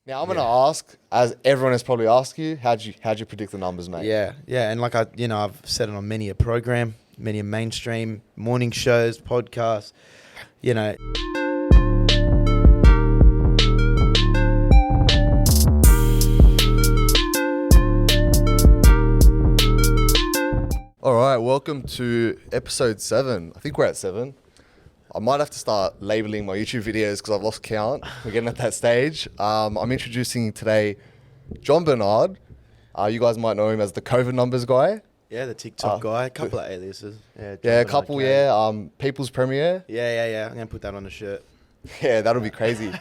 Now I'm going to ask, as everyone has probably asked you, how'd you predict the numbers, mate? Yeah, and like I've said it on many a program, many a mainstream morning shows, podcasts, you know. All right, welcome to episode 7. I think we're at 7. I might have to start labeling my YouTube videos because I've lost count. We're getting at that stage. I'm introducing today Jon Bernard. You guys might know him as the COVID numbers guy. Yeah, the TikTok guy. A couple of aliases. Yeah, a couple, yeah. People's Premier. Yeah. I'm going to put that on a shirt. Yeah, that'll be crazy.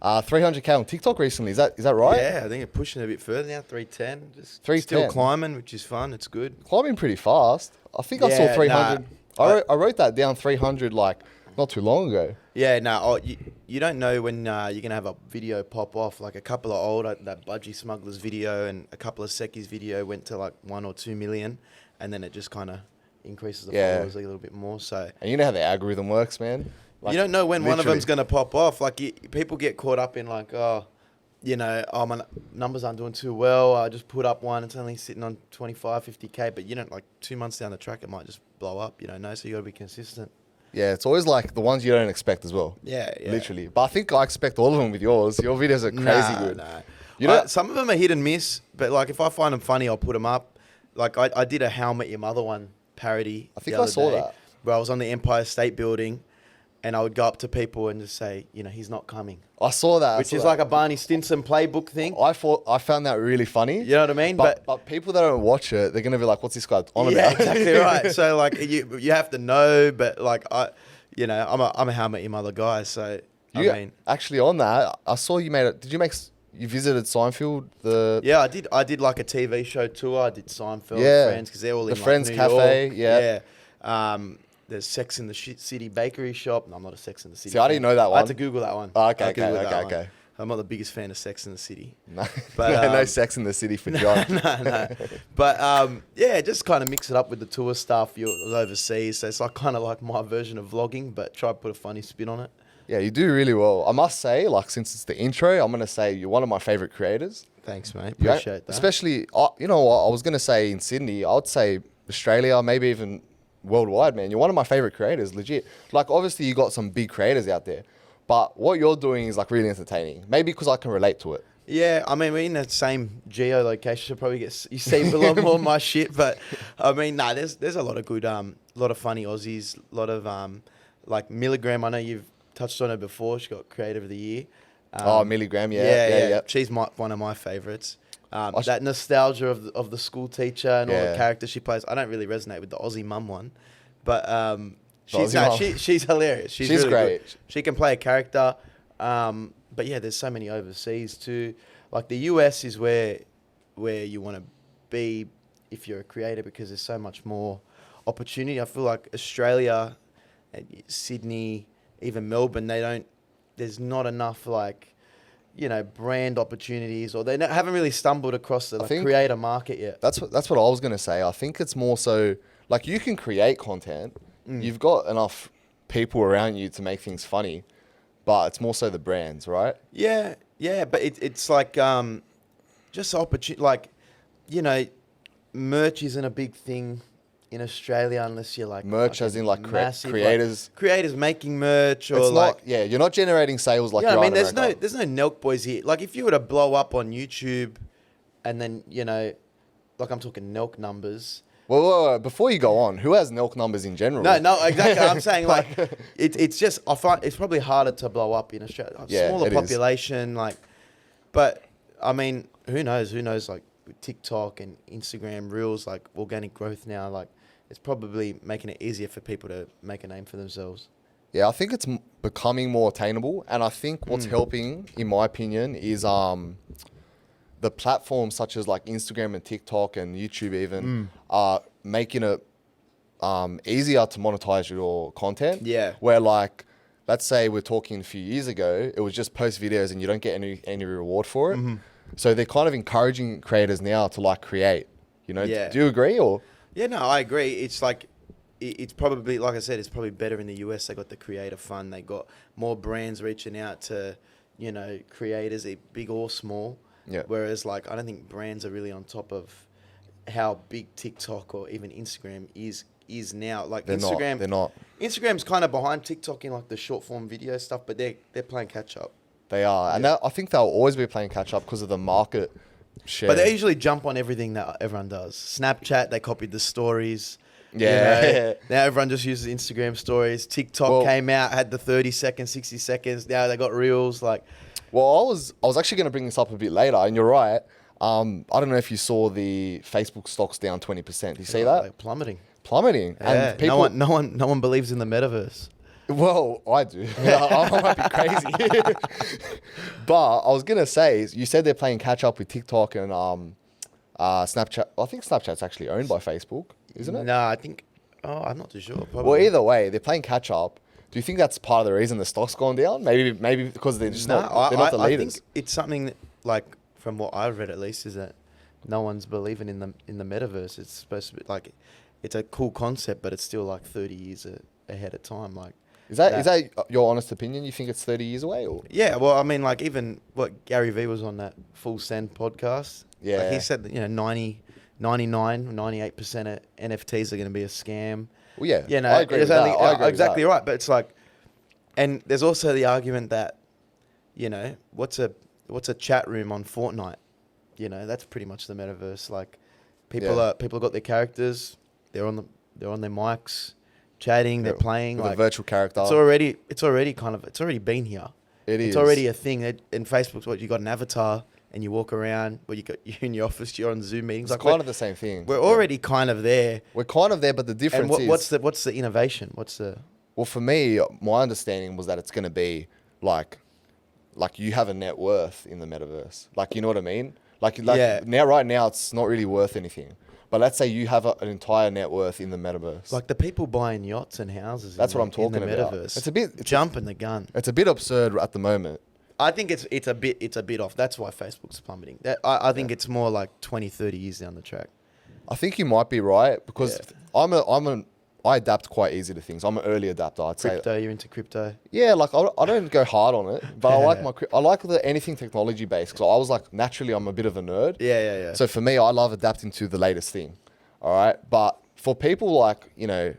300K on TikTok recently. Is that right? Yeah, I think it's pushing a bit further now, 310. Just 310. Still climbing, which is fun. It's good. Climbing pretty fast. I think I saw 300. I wrote that down, 300, like, not too long ago. Yeah, no, you don't know when you're going to have a video pop off. Like a couple of old, that Budgie Smugglers video and a couple of Seki's video went to like 1 or 2 million. And then it just kind of increases the followers a little bit more. So, and you know how the algorithm works, man? Like, you don't know when one of them's going to pop off. Like, people get caught up in like, my numbers aren't doing too well. I just put up one. It's only sitting on 25, 50K. But, like 2 months down the track, it might just blow up. You don't know. So you got to be consistent. Yeah, it's always like the ones you don't expect as well. Yeah. Literally. But I think I expect all of them with yours. Your videos are crazy good. Nah. Some of them are hit and miss. But, like, if I find them funny, I'll put them up. Like, I did a How I Met Your Mother one parody. I think I saw that. Where I was on the Empire State Building. And I would go up to people and just say, he's not coming. I saw that. Which is like a Barney Stinson playbook thing. I found that really funny. You know what I mean? But people that don't watch it, they're going to be like, what's this guy on about? Yeah, exactly right. So, like, you have to know. But, like, I'm a How I Met Your Mother guy. So, Actually, on that, I saw you made it. You visited Seinfeld? Yeah, I did like a TV show tour. I did Seinfeld, Friends, because they're all in the Friends Cafe. York. Yeah. There's Sex in the City bakery shop. No, I'm not a Sex in the City. See, I didn't know that one. I had to Google that one. Oh, okay. I'm not the biggest fan of Sex in the City. No, but, no Sex in the City for John. No. But, just kind of mix it up with the tour stuff. You're overseas, so it's like kind of like my version of vlogging, but try to put a funny spin on it. Yeah, you do really well. I must say, like, since it's the intro, I'm going to say you're one of my favorite creators. Thanks, mate. Appreciate that. Especially, you know what, I was going to say in Sydney, I would say Australia, maybe even worldwide, man. You're one of my favorite creators, legit. Like, obviously, you got some big creators out there, but what you're doing is, like, really entertaining. Maybe because I can relate to it. Yeah, I mean, we're in the same geolocation. So probably you see a lot more of my shit, but I mean, there's a lot of good, lot of funny Aussies, a lot of, like Milligram. I know you've touched on her before. She got Creative of the Year. Milligram, yeah. She's one of my favorites. That nostalgia of the school teacher and all the characters she plays. I don't really resonate with the Aussie mum one, but she's hilarious. She's really great. Good. She can play a character. But yeah, there's so many overseas too. Like the US is where you want to be if you're a creator because there's so much more opportunity. I feel like Australia, Sydney, even Melbourne, there's not enough like, brand opportunities, or they haven't really stumbled across the creator market yet. That's what I was going to say. I think it's more so, like, you can create content. You've got enough people around you to make things funny, but it's more so the brands, right? Yeah, but it's like just opportunity. Like, merch isn't a big thing in Australia unless you're like merch, as in like massive, creators, like creators making merch, or it's like you're not generating sales like. I mean, there's no Nelk boys here. Like, if you were to blow up on YouTube, and then like I'm talking Nelk numbers. Well, before you go on, who has Nelk numbers in general? No, exactly. I'm saying like it's just, I find it's probably harder to blow up in Australia. Smaller population, like, but I mean, who knows? Like with TikTok and Instagram Reels, like organic growth now, like it's probably making it easier for people to make a name for themselves. Yeah, I think it's becoming more attainable, and I think what's helping, in my opinion, is the platforms such as like Instagram and TikTok and YouTube even are making it easier to monetize your content. Yeah. Where, like, let's say we're talking a few years ago, it was just post videos and you don't get any reward for it. So they're kind of encouraging creators now to like create, Yeah. Do you agree? Or yeah, no, I agree. It's like, it's probably, like I said, it's probably better in the US. They got the creator fund. They got more brands reaching out to, you know, creators, big or small. Yeah. Whereas, like, I don't think brands are really on top of how big TikTok or even Instagram is now. Like, They're not. Instagram's kind of behind TikTok in like the short form video stuff, but they're playing catch up. They are, and I think they'll always be playing catch up because of the market share. But they usually jump on everything that everyone does. Snapchat, they copied the stories. Yeah. You know, now everyone just uses Instagram stories. TikTok came out, had the 30 seconds, 60 seconds. Now they got reels. Like, well, I was actually going to bring this up a bit later, and you're right. I don't know if you saw the Facebook stocks down 20%. Did you see that? Like plummeting. Plummeting. Yeah. And people, no one believes in the metaverse. Well, I do. I might be crazy. But I was going to say, you said they're playing catch up with TikTok and Snapchat. I think Snapchat's actually owned by Facebook, isn't it? No, I think... Oh, I'm not too sure. Probably. Well, either way, they're playing catch up. Do you think that's part of the reason the stock's gone down? Maybe because they're just not the leaders. I think it's something that, like, from what I've read at least, is that no one's believing in the metaverse. It's supposed to be like, it's a cool concept, but it's still like 30 years ahead of time. Like, is that your honest opinion? You think it's 30 years away, or? Yeah, well, I mean, like, even what Gary Vee was on that Full Send podcast. Yeah, like, he said that, you know, 98% of NFTs are going to be a scam. Well, yeah, you know, I agree with that. I agree exactly with that. right. But it's like, and there's also the argument that, you know, what's a chat room on Fortnite? You know, that's pretty much the metaverse. Like, people have got their characters. They're on their mics, chatting. They're playing with like a virtual character. It's already been here. It's already a thing. In Facebook's what you got an avatar and you walk around. Well, you're in your office. You're on Zoom meetings. It's like, kind of the same thing. We're already kind of there. We're kind of there, but the difference and is what's the innovation? Well, for me, my understanding was that it's going to be like you have a net worth in the metaverse. Like, you know what I mean? Like right now, it's not really worth anything. But let's say you have an entire net worth in the metaverse. Like the people buying yachts and houses. That's what I'm talking about. Metaverse. It's jumping the gun. It's a bit absurd at the moment. I think it's a bit off. That's why Facebook's plummeting. I think it's more like 20, 30 years down the track. I think you might be right because I adapt quite easy to things. I'm an early adapter, I'd say. Crypto, you're into crypto? Yeah, like I don't go hard on it, but I like anything technology based because I was like, naturally, I'm a bit of a nerd. Yeah. So for me, I love adapting to the latest thing. All right. But for people like, you know,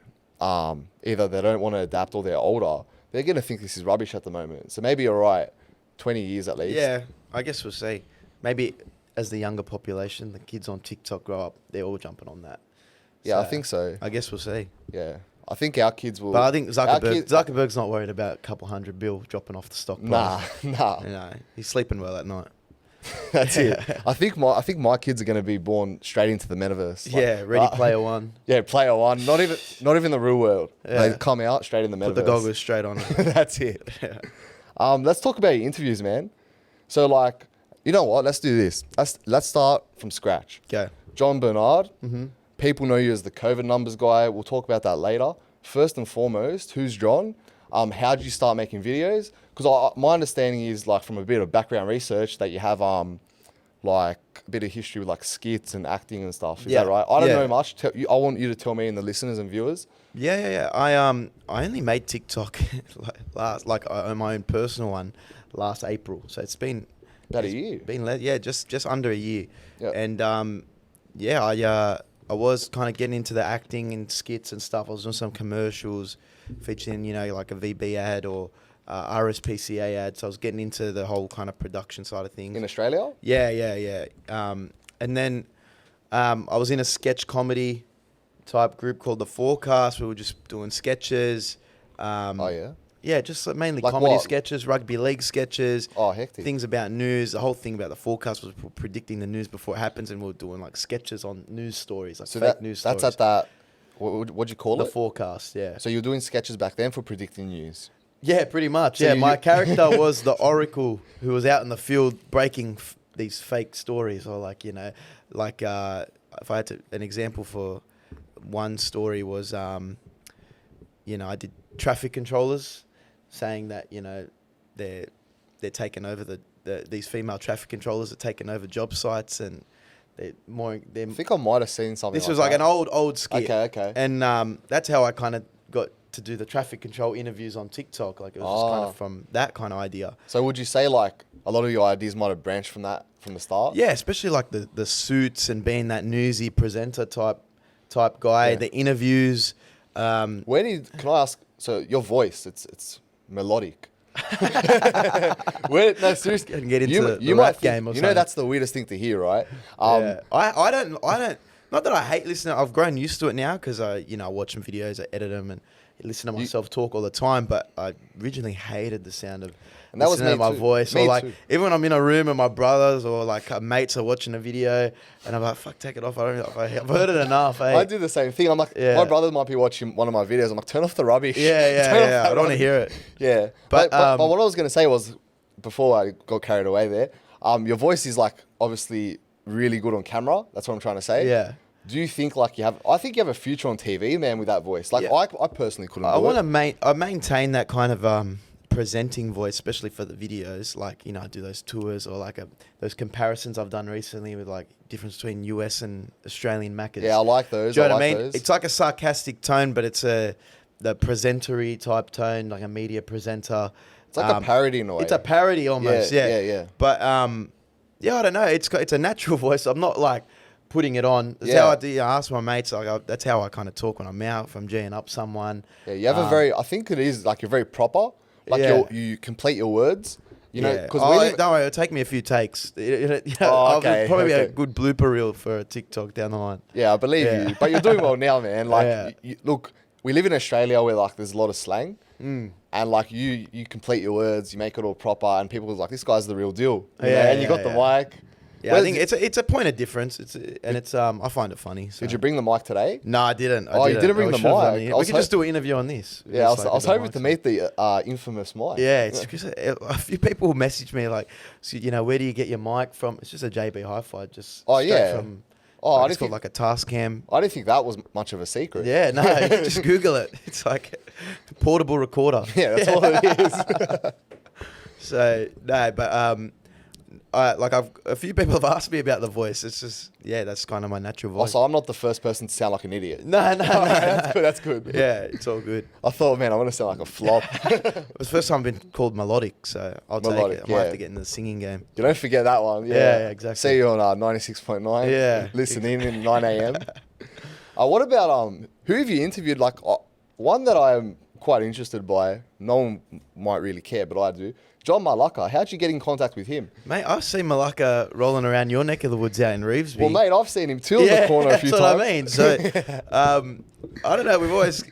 either they don't want to adapt or they're older, they're going to think this is rubbish at the moment. So maybe you're right. 20 years at least. Yeah, I guess we'll see. Maybe as the younger population, the kids on TikTok grow up, they're all jumping on that. Yeah, so I think so. I guess we'll see. Yeah. I think our kids will. But I think Zuckerberg's not worried about a couple $100 billion dropping off the stock price. Nah. You know, he's sleeping well at night. That's it. I think my kids are going to be born straight into the metaverse. Yeah, Ready Player One. Yeah, Player One. Not even the real world. Yeah. They come out straight in the metaverse. Put the goggles straight on. That's it. Yeah. Let's talk about your interviews, man. So, like, you know what? Let's do this. Let's start from scratch. Okay. Jon Bernard. Mm-hmm. People know you as the COVID numbers guy. We'll talk about that later. First and foremost, who's Jon? How did you start making videos? Because my understanding is, like, from a bit of background research, that you have like a bit of history with like skits and acting and stuff. Is that right? I don't know much. I want you to tell me and the listeners and viewers. Yeah. I only made TikTok on my own personal one last April. So it's been about a year. Just under a year. Yep. And I was kind of getting into the acting and skits and stuff. I was doing some commercials featuring, you know, like a VB ad or RSPCA ad. So I was getting into the whole kind of production side of things. In Australia? Yeah. And then I was in a sketch comedy type group called The Forecast. We were just doing sketches. Yeah, just mainly like comedy sketches, rugby league sketches. Oh, hectic. Things about news. The whole thing about The Forecast was predicting the news before it happens, and we were doing like sketches on news stories, like fake news stories. That's at that, what'd you call it? The Forecast, yeah. So you were doing sketches back then for predicting news? Yeah, pretty much. So my character was the Oracle who was out in the field breaking these fake stories, or like, you know, like if I had an example for one story was, you know, I did traffic controllers saying that, you know, they're taking over these female traffic controllers are taking over job sites, and I think I might have seen something. This was like an old skit. Okay. And that's how I kind of got to do the traffic control interviews on TikTok. Like it was just kind of from that kind of idea. So would you say like a lot of your ideas might have branched from that from the start? Yeah, especially like the suits and being that newsy presenter type guy. Yeah. The interviews. Can I ask? So your voice, it's melodic. No, seriously, And get into the rap game or you know something. that's the weirdest thing to hear, right? Yeah. I don't. Not that I hate listening. I've grown used to it now because I watch some videos, I edit them, and listen to myself talk all the time. But I originally hated the sound of And that was listening to me my too. voice, Me or like too. even when I'm in a room and my brothers or like mates are watching a video, and I'm like, "Fuck, take it off." I've heard it enough. Eh? I do the same thing. I'm like, Yeah. my brother might be watching one of my videos. I'm like, turn off the rubbish. Yeah. Turn off I that don't want to rubbish. hear it. Yeah, but what I was gonna say was, before I got carried away there, your voice is like obviously really good on camera. That's what I'm trying to say. Yeah. Do you think like you have? I think you have a future on TV, man, with that voice. Like Yeah. I personally couldn't. I do want it. to I maintain that kind of presenting voice, especially for the videos. Like I do those tours or like those comparisons I've done recently with like difference between US and Australian Maccas. Yeah, I like those. Do you know I what I like mean? those. It's like a sarcastic tone, but it's the presentery type tone, like a media presenter. It's like a parody in a way. It's a parody almost. Yeah. But yeah, I don't know. It's a natural voice. I'm not like putting it on. That's how I do. I ask my mates. That's how I kind of talk when I'm out. If I'm G'ing up someone. Yeah, you have a very. I think it is like you're very proper. Like Yeah. you complete your words. You know, Yeah. because Don't worry, it'll take me a few takes. okay, Probably be a okay. good blooper reel for a TikTok down the line. Yeah, I believe Yeah. you. But you're doing well now, man. Like, Yeah. look, we live in Australia where like there's a lot of slang, and like you complete your words, you make it all proper, and people are like, this guy's the real deal. You know? And you got the mic. Yeah, I think it's a point of difference. I find it funny. So. Did you bring the mic today? No, I didn't. Oh, you didn't bring the should've done mic. it. I We was could just do an interview on this. Yeah, I Just, was, like, I was with the hoping to mics. meet the infamous mic. Yeah, it's because a few people message me like, so, where do you get your mic from? It's just a JB Hi-Fi, just Oh, straight yeah. from. Oh, I it's didn't called think, like a task cam. I didn't think that was much of a secret. Yeah, no, you can just Google it. It's like a portable recorder. Yeah, that's all it is. So no, but a few people have asked me about the voice. It's just that's kind of my natural voice. Also, I'm not the first person to sound like an idiot. No. That's good. That's good. Yeah, it's all good. I thought, man, I want to sound like a flop. It was the first time I've been called melodic, so I'll Melodic, take it. I might have yeah. to get in the singing game. You don't forget that one. Yeah, exactly. See you on 96.9. Yeah. Listen in at 9 a.m. What about who have you interviewed? Like one that I am quite interested by. No one might really care, but I do. Jon Malaka. How'd you get in contact with him? Mate, I've seen Malaka rolling around your neck of the woods out in Revesby. Well, mate, I've seen him too in the corner a few that's times. what I mean. So, I don't know.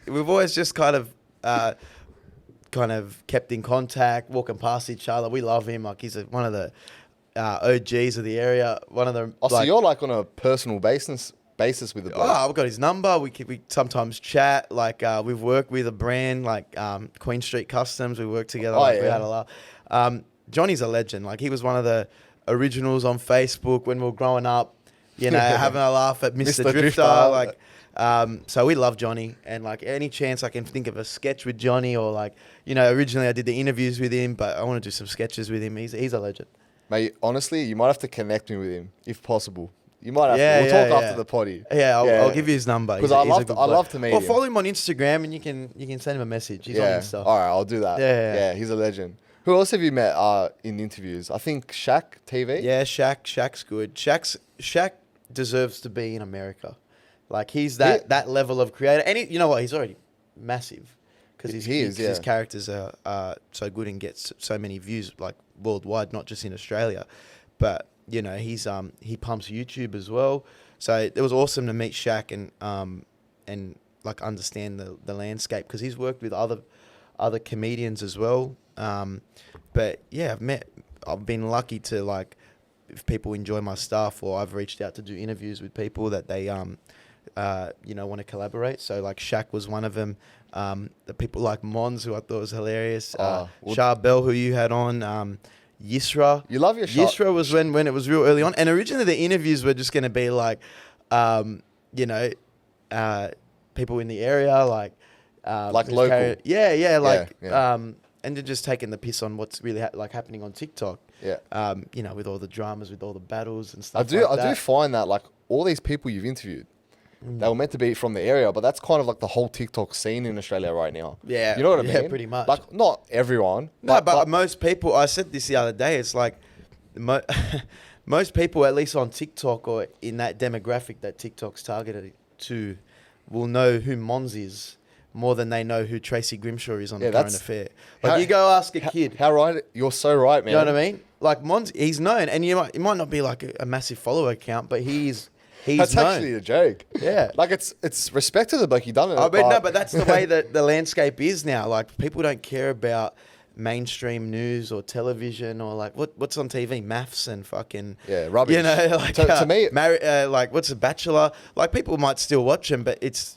We've always just kind of kept in contact, walking past each other. We love him. Like he's one of the OGs of the area. One of the. Oh, so you're like on a personal basis with the bloke. Oh, I've got his number. We sometimes chat. Like we've worked with a brand like Queen Street Customs. We worked together. Oh, like, we yeah. had a laugh. Johnny's a legend. Like he was one of the originals on Facebook when we were growing up. Having a laugh at Mr. Mr. Drifter. Drifter. Like, so we love Johnny, and like any chance I can think of a sketch with Johnny, or like originally I did the interviews with him, but I want to do some sketches with him. He's a legend. Mate, honestly, you might have to connect me with him if possible. You might have Yeah, to. We'll yeah, talk yeah. after the potty. Yeah, I'll give you his number. Because He's I a love good to bloke. meet Or him. follow him on Instagram, and you can send him a message. He's on Insta. All right, I'll do that. Yeah. He's a legend. Who else have you met in interviews? I think Shaq TV. Yeah, Shaq's good. Shaq deserves to be in America. Like he's that level of creator, and you know what? He's already massive because his characters are so good and gets so many views like worldwide, not just in Australia. But he pumps YouTube as well. So it was awesome to meet Shaq and like understand the landscape because he's worked with other comedians as well. But yeah, I've been lucky to like, if people enjoy my stuff, or I've reached out to do interviews with people that they want to collaborate. So like Shaq was one of them. The people like Monz, who I thought was hilarious. Shah Bell, who you had on. Yisra. You love your Shah. Yisra was when it was real early on, and originally the interviews were just going to be like, people in the area, like local. And they're just taking the piss on what's really happening on TikTok. Yeah. With all the dramas, with all the battles and stuff. I do find that like all these people you've interviewed, They were meant to be from the area, but that's kind of like the whole TikTok scene in Australia right now. Yeah. You know what I mean? Yeah, pretty much. Like, not everyone. No, but most people, I said this the other day, it's like most people, at least on TikTok or in that demographic that TikTok's targeted to, will know who Monz is more than they know who Tracy Grimshaw is on the Current Affair. Like, you go ask a kid. How right? You're so right, man. You know what I mean? Like, Monz, he's known, and it might not be like a massive follower account, but he's That's known. actually a joke. Yeah. Like, it's respect to the bloke, he done it. I mean, no, but that's the way that the landscape is now. Like, people don't care about mainstream news or television or like what's on TV, maths and fucking rubbish. You know, like to me, like what's a Bachelor? Like, people might still watch them, but it's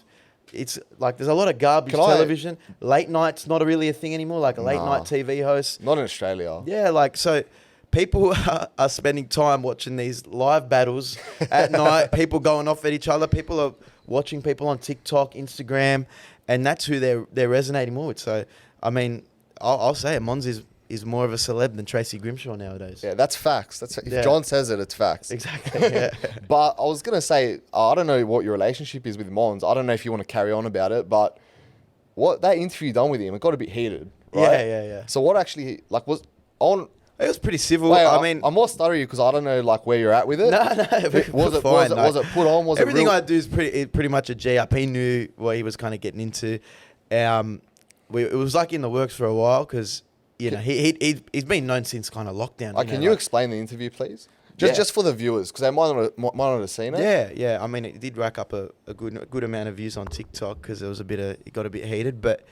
like there's a lot of garbage television. Late night's not really a thing anymore. Like a late night TV host. Not in Australia. Yeah, like so. People are spending time watching these live battles at night. People going off at each other. People are watching people on TikTok, Instagram, and that's who they're resonating more with. So, I mean, I'll say it. Monz is more of a celeb than Tracy Grimshaw nowadays. Yeah, that's facts. If Jon says it, it's facts. Exactly. Yeah. But I was gonna say, I don't know what your relationship is with Monz. I don't know if you want to carry on about it, but what that interview done with him, it got a bit heated, right? Yeah. So what actually was on? It was pretty civil. Wait, I mean, I'm more studying because I don't know like where you're at with it. No, Was it put on? Was everything it real? I do is pretty much a G up. He knew what he was kind of getting into. It was like in the works for a while because you know he's been known since kind of lockdown. Can you explain the interview, please? Just for the viewers because they might not have seen it. Yeah. I mean, it did rack up a good amount of views on TikTok because it got a bit heated. But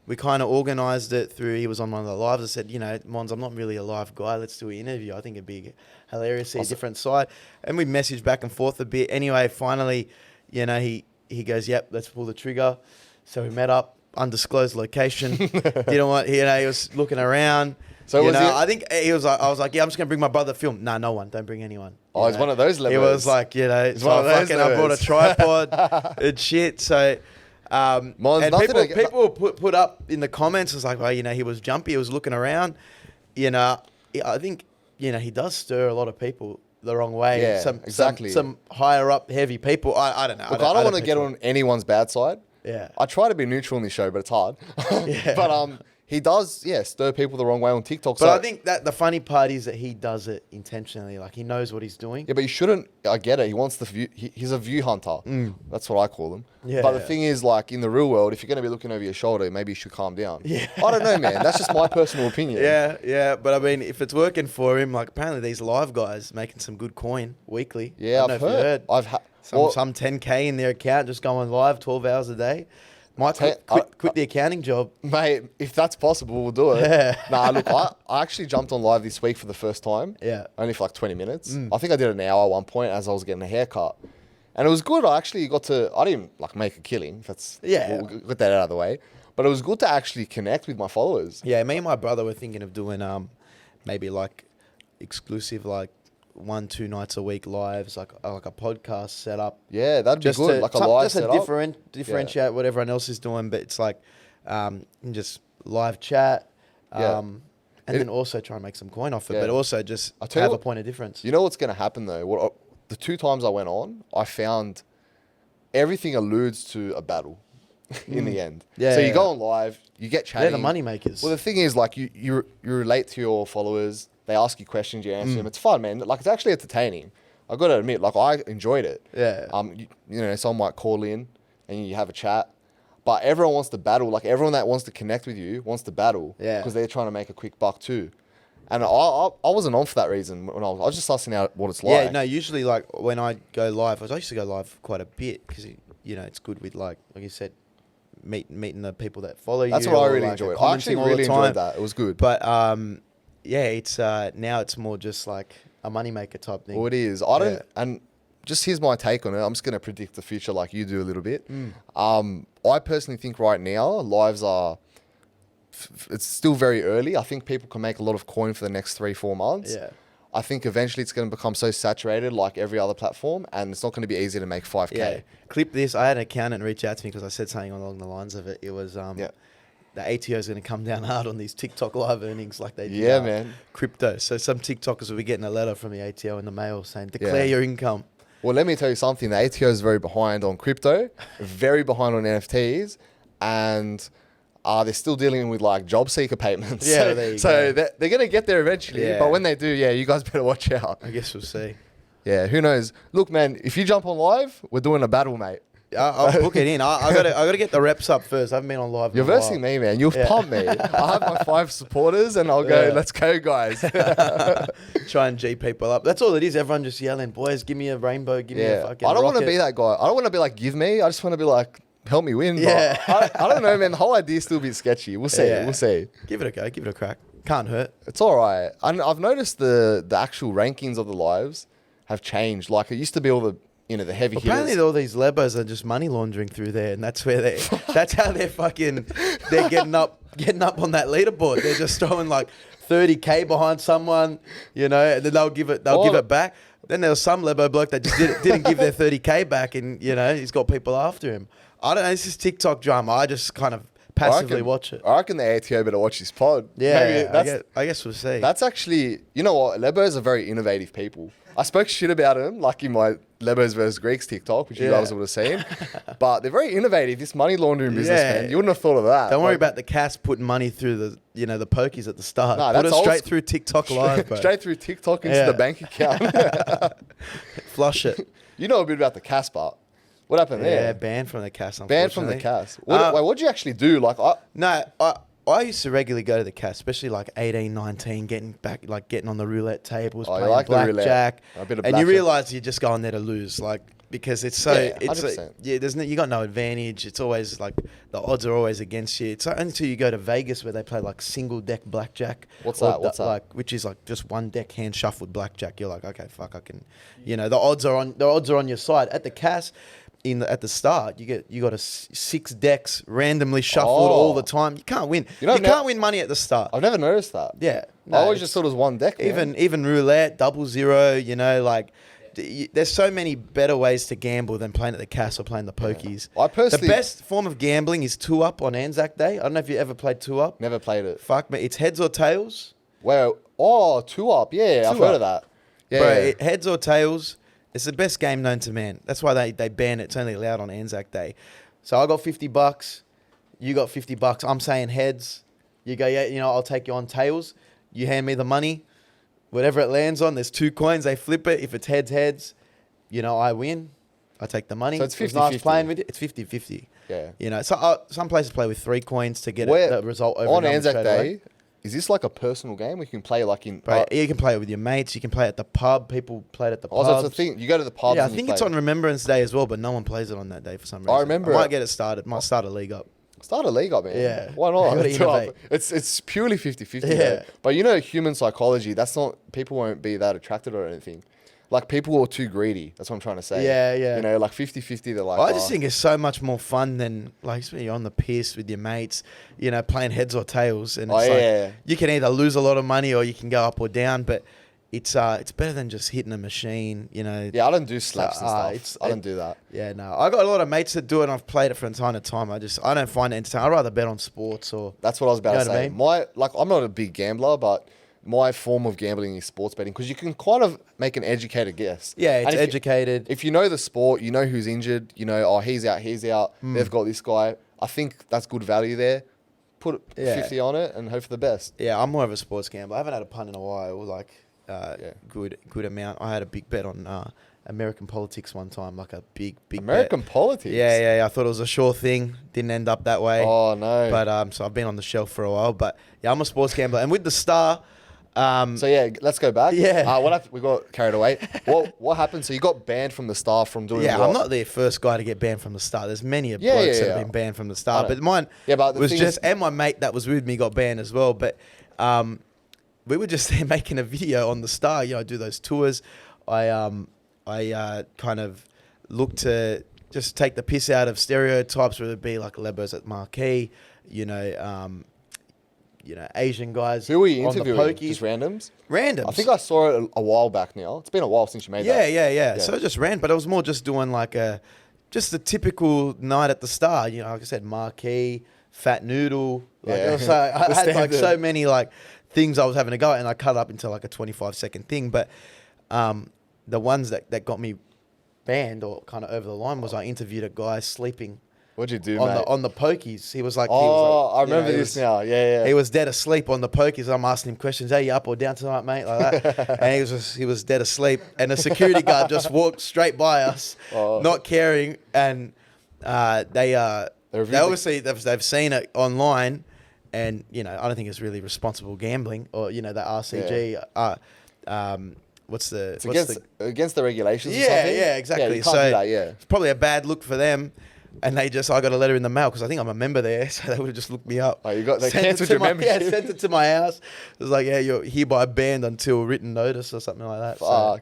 we kind of organised it through, he was on one of the lives. I said, you know, Monz, I'm not really a live guy. Let's do an interview. I think it'd be hilarious, see a different side. And we messaged back and forth a bit. Anyway, finally, you know, he goes, yep, let's pull the trigger. So we met up, undisclosed location. Didn't want, you know, he was looking around. So I think he was like, I was like, yeah, I'm just going to bring my brother to film. Nah, no one. Don't bring anyone. Oh, he's one of those Lebos. He was like, you know, it's one of those. I brought a tripod and shit. So... Monz, and people put up in the comments, it's like, well, you know, he was jumpy, he was looking around. You know, I think, you know, he does stir a lot of people the wrong way. Yeah, exactly. Some higher up, heavy people. I don't know. Look, I don't want to get on anyone's bad side. Yeah. I try to be neutral in this show, but it's hard. Yeah. But he does, stir people the wrong way on TikTok. But I think that the funny part is that he does it intentionally. Like, he knows what he's doing. Yeah, but you shouldn't. I get it. He wants the view. He's a view hunter. That's what I call him. Yeah. But the thing is, like, in the real world, if you're going to be looking over your shoulder, maybe you should calm down. Yeah. I don't know, man. That's just my personal opinion. Yeah. But I mean, if it's working for him, like, apparently these live guys making some good coin weekly. Yeah, I've heard. Some 10K in their account just going live 12 hours a day. Might quit the accounting job. Mate, if that's possible, we'll do it. Yeah. Nah, look, I actually jumped on live this week for the first time. Yeah. Only for like 20 minutes. I think I did an hour at one point as I was getting a haircut. And it was good. I didn't like make a killing. We'll get that out of the way. But it was good to actually connect with my followers. Yeah, me and my brother were thinking of doing maybe like exclusive like 1-2 nights a week lives, like a podcast setup. Yeah, that'd be good. Like a live setup. Just to differentiate what everyone else is doing, but it's like just live chat. And then also try and make some coin off it, but also just have a point of difference. You know what's going to happen though? The 2 times I went on, I found everything alludes to a battle in the end. Yeah. So you go on live, you get chatting. They're the money makers. Well, the thing is, like, you relate to your followers. They ask you questions, you answer them. It's fun, man. Like, it's actually entertaining. I got to admit, like, I enjoyed it. Yeah. You know, someone might call in and you have a chat. But everyone wants to battle. Like, everyone that wants to connect with you wants to battle. Yeah. Because they're trying to make a quick buck too. And I wasn't on for that reason. When I was just sussing out what it's like. Yeah, no, usually, like, when I go live, I used to go live quite a bit because, you know, it's good with, like you said, meeting the people that follow you. That's what I really enjoyed. I actually really enjoyed that. It was good. But, yeah, it's now it's more just like a moneymaker type thing. Well, it is. And just here's my take on it. I'm just going to predict the future like you do a little bit. I personally think right now, lives are... It's still very early. I think people can make a lot of coin for the next 3-4 months. Yeah. I think eventually it's going to become so saturated like every other platform, and it's not going to be easy to make 5K. Yeah. Clip this. I had an accountant reach out to me because I said something along the lines of it. It was... the ATO is going to come down hard on these TikTok live earnings like they did man. Crypto. So some TikTokers will be getting a letter from the ATO in the mail saying, declare your income. Well, let me tell you something. The ATO is very behind on crypto, very behind on NFTs, and they're still dealing with like job seeker payments. Yeah, there you so go. they're going to get there eventually. Yeah. But when they do, yeah, you guys better watch out. I guess we'll see. Yeah, who knows? Look, man, if you jump on live, we're doing a battle, mate. I'll book it in. I gotta get the reps up first. I haven't been on live. You're versing me, man. You've pumped me. I have my 5 supporters, and I'll go. Yeah. Let's go, guys. Try and G people up. That's all it is. Everyone just yelling, boys, give me a rainbow, give me a fucking I don't want to rocket." be that guy. I don't want to be like, give me. I just want to be like, help me win. Yeah. But I don't know, man. The whole idea's still a bit sketchy. We'll see. Yeah. We'll see. Give it a go. Give it a crack. Can't hurt. It's all right. I've noticed the actual rankings of the lives have changed. Like it used to be all the the heavy Apparently, hitters. all these Lebos are just money laundering through there, and that's where that's how they're getting up on that leaderboard. They're just throwing like 30K behind someone, and then they'll give it back. Then there was some Lebo bloke that just didn't give their 30K back, and he's got people after him. I don't know. This is TikTok drama. I just kind of passively watch it. I reckon the ATO better watch this pod. Yeah, Maybe I guess we'll see. That's actually, you know what? Lebos are very innovative people. I spoke shit about them, like in my Lebos versus Greeks TikTok, which you guys would have seen. But they're very innovative. This money laundering business, man. You wouldn't have thought of that. Don't worry about the Cass putting money through the pokies at the start. No, Put that's it straight through TikTok live, bro. Straight through TikTok into the bank account. Flush it. You know a bit about the Cass part. What happened there? Yeah, banned from the Cass, Banned from the unfortunately. Cass. What'd you actually do? Like, I used to regularly go to the Cass, especially like 18, 19, getting on the roulette tables, you playing like the roulette. blackjack. A bit of and you blackjack. realise you're just going there to lose, like, because it's so, Yeah, it's 100%. you got no advantage. It's always like the odds are always against you. It's only until you go to Vegas where they play like single deck blackjack. What's or that? What's that? Like, which is like just one deck hand shuffled blackjack. You're like, okay, fuck, I can, the odds are on your side. At the Cass, at the start, you got 6 decks randomly shuffled all the time. You can't win. You can't win money at the start. I've never noticed that. Yeah, I always just thought it was one deck, man. Even roulette, 0-0. Like there's so many better ways to gamble than playing at the Cass or playing the pokies. I personally, the best form of gambling is 2-up on Anzac Day. I don't know if you ever played 2-up. Never played it. Fuck me, it's heads or tails. Well, 2-up. Yeah, I've heard of that. Yeah, Bro, heads or tails. It's the best game known to man. That's why they ban it. It's only allowed on Anzac Day. So I got $50. You got $50. I'm saying heads. You go, yeah, I'll take you on tails. You hand me the money. Whatever it lands on, there's 2 coins. They flip it. If it's heads, I win. I take the money. So it's 50-50. It was nice playing with you. It's 50-50. Yeah. So some places play with 3 coins to get the result over on a number Anzac straight Day. away. Is this like a personal game where you can play like in? Bro, you can play it with your mates. You can play at the pub. People play it at the pub. So it's a thing. You go to the pubs. Yeah, I and think you it's play on Remembrance Day as well, but no one plays it on that day for some reason. I remember I might get it started. Might start a league up. Start a league up, man. Yeah. Why not? Gotta innovate. It's purely 50-50. Yeah. Man. But human psychology, that's not, people won't be that attracted or anything. Like, people are too greedy. That's what I'm trying to say. Yeah. Like 50-50, they're like, I just think it's so much more fun than, like, when you're on the piss with your mates, playing heads or tails. And it's you can either lose a lot of money or you can go up or down, but it's better than just hitting a machine, Yeah, I don't do slaps and stuff. I don't do that. Yeah, no. I got a lot of mates that do it, and I've played it from time to time. I don't find it entertaining. I'd rather bet on sports or... That's what I was about to say. I mean? I'm not a big gambler, but my form of gambling is sports betting because you can kind of make an educated guess. Yeah, it's educated. If you know the sport, you know who's injured, he's out, they've got this guy. I think that's good value there. Put 50 on it and hope for the best. Yeah, I'm more of a sports gambler. I haven't had a punt in a while, like good amount. I had a big bet on American politics one time, like a big American bet. politics? Yeah. I thought it was a sure thing. Didn't end up that way. Oh, no. But so I've been on the shelf for a while. But yeah, I'm a sports gambler. And with the Star... so yeah, let's go back. Yeah. What happened? We got carried away. What happened? So you got banned from the Star from doing Yeah, what? I'm not the first guy to get banned from the Start. There's many blokes that have been banned from the Start. But mine was just... And my mate that was with me got banned as well. But we were just there making a video on the Star. I do those tours. I kind of look to just take the piss out of stereotypes, whether it be like Lebos at Marquee, Asian guys. Who were you on the interviewing? pokies. Just randoms? Randoms. I think I saw it a while back now. It's been a while since you made that. Yeah. So I just ran, but I was more just doing like just a typical night at the Star. Like I said, Marquee, Fat Noodle. I had like so many like things I was having to go at, and I cut it up into like a 25-second thing. But the ones that got me banned or kind of over the line was I interviewed a guy sleeping What'd you do, on mate? the pokies. He was like, I you know, remember this now. Yeah, yeah. He was dead asleep on the pokies. I'm asking him questions. Hey, you up or down tonight, mate? Like that. And he was dead asleep. And the security guard just walked straight by us, not caring. And they obviously they've seen it online, and you know I don't think it's really responsible gambling or you know the RCG. It's against the regulations. Or Yeah, something? yeah, exactly. Yeah, you can't do that, yeah. It's probably a bad look for them. And I got a letter in the mail because I think I'm a member there, so they would have just looked me up. Oh, they cancelled your membership? Yeah, sent it to my house. It was like, yeah, you're hereby banned until written notice or something like that. Fuck.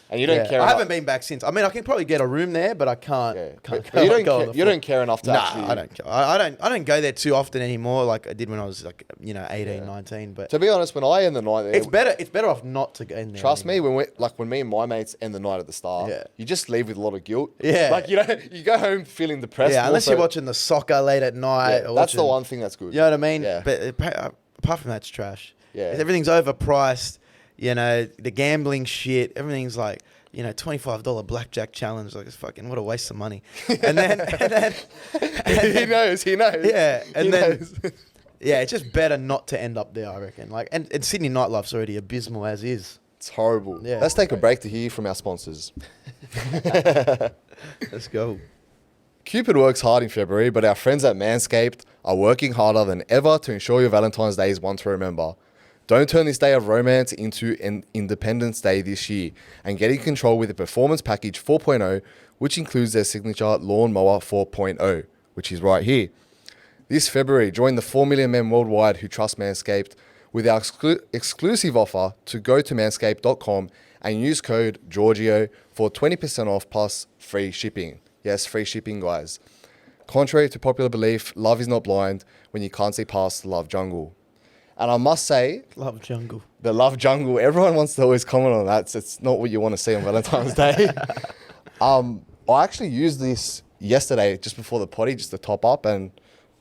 And you don't care. I haven't been back since. I mean, I can probably get a room there, but I can't. Yeah. You don't care enough to actually. I don't care. I don't go there too often anymore, like I did when I was like 18, 19. But to be honest, when I end the night there, it's better off not to go in there. Trust me, when me and my mates end the night at the Star, you just leave with a lot of guilt. Yeah, like you go home feeling depressed. Yeah, unless you're watching the soccer late at night. Yeah, that's the one thing that's good. You know what I mean? Yeah. But apart from that, it's trash. Yeah, everything's overpriced. You know, the gambling shit. Everything's like, you know, $25 blackjack challenge. Like, it's fucking, what a waste of money. And then he knows. Yeah. And knows. Yeah, it's just better not to end up there, I reckon. Like, and Sydney nightlife's already abysmal as is. It's horrible. Yeah. Let's take a break to hear from our sponsors. Let's go. Cupid works hard in February, but our friends at Manscaped are working harder than ever to ensure your Valentine's Day is one to remember. Don't turn this day of romance into an Independence Day this year and get in control with the Performance Package 4.0, which includes their signature Lawnmower 4.0, which is right here. This February, join the 4 million men worldwide who trust Manscaped with our exclusive offer to go to manscaped.com and use code Giorgio for 20% off plus free shipping. Yes, free shipping, guys. Contrary to popular belief, love is not blind when you can't see past the love jungle. And I must say, Love jungle. The love jungle. Everyone wants to always comment on that. So it's not what you want to see on Valentine's Day. I actually used this yesterday, just before the potty, just to top up, and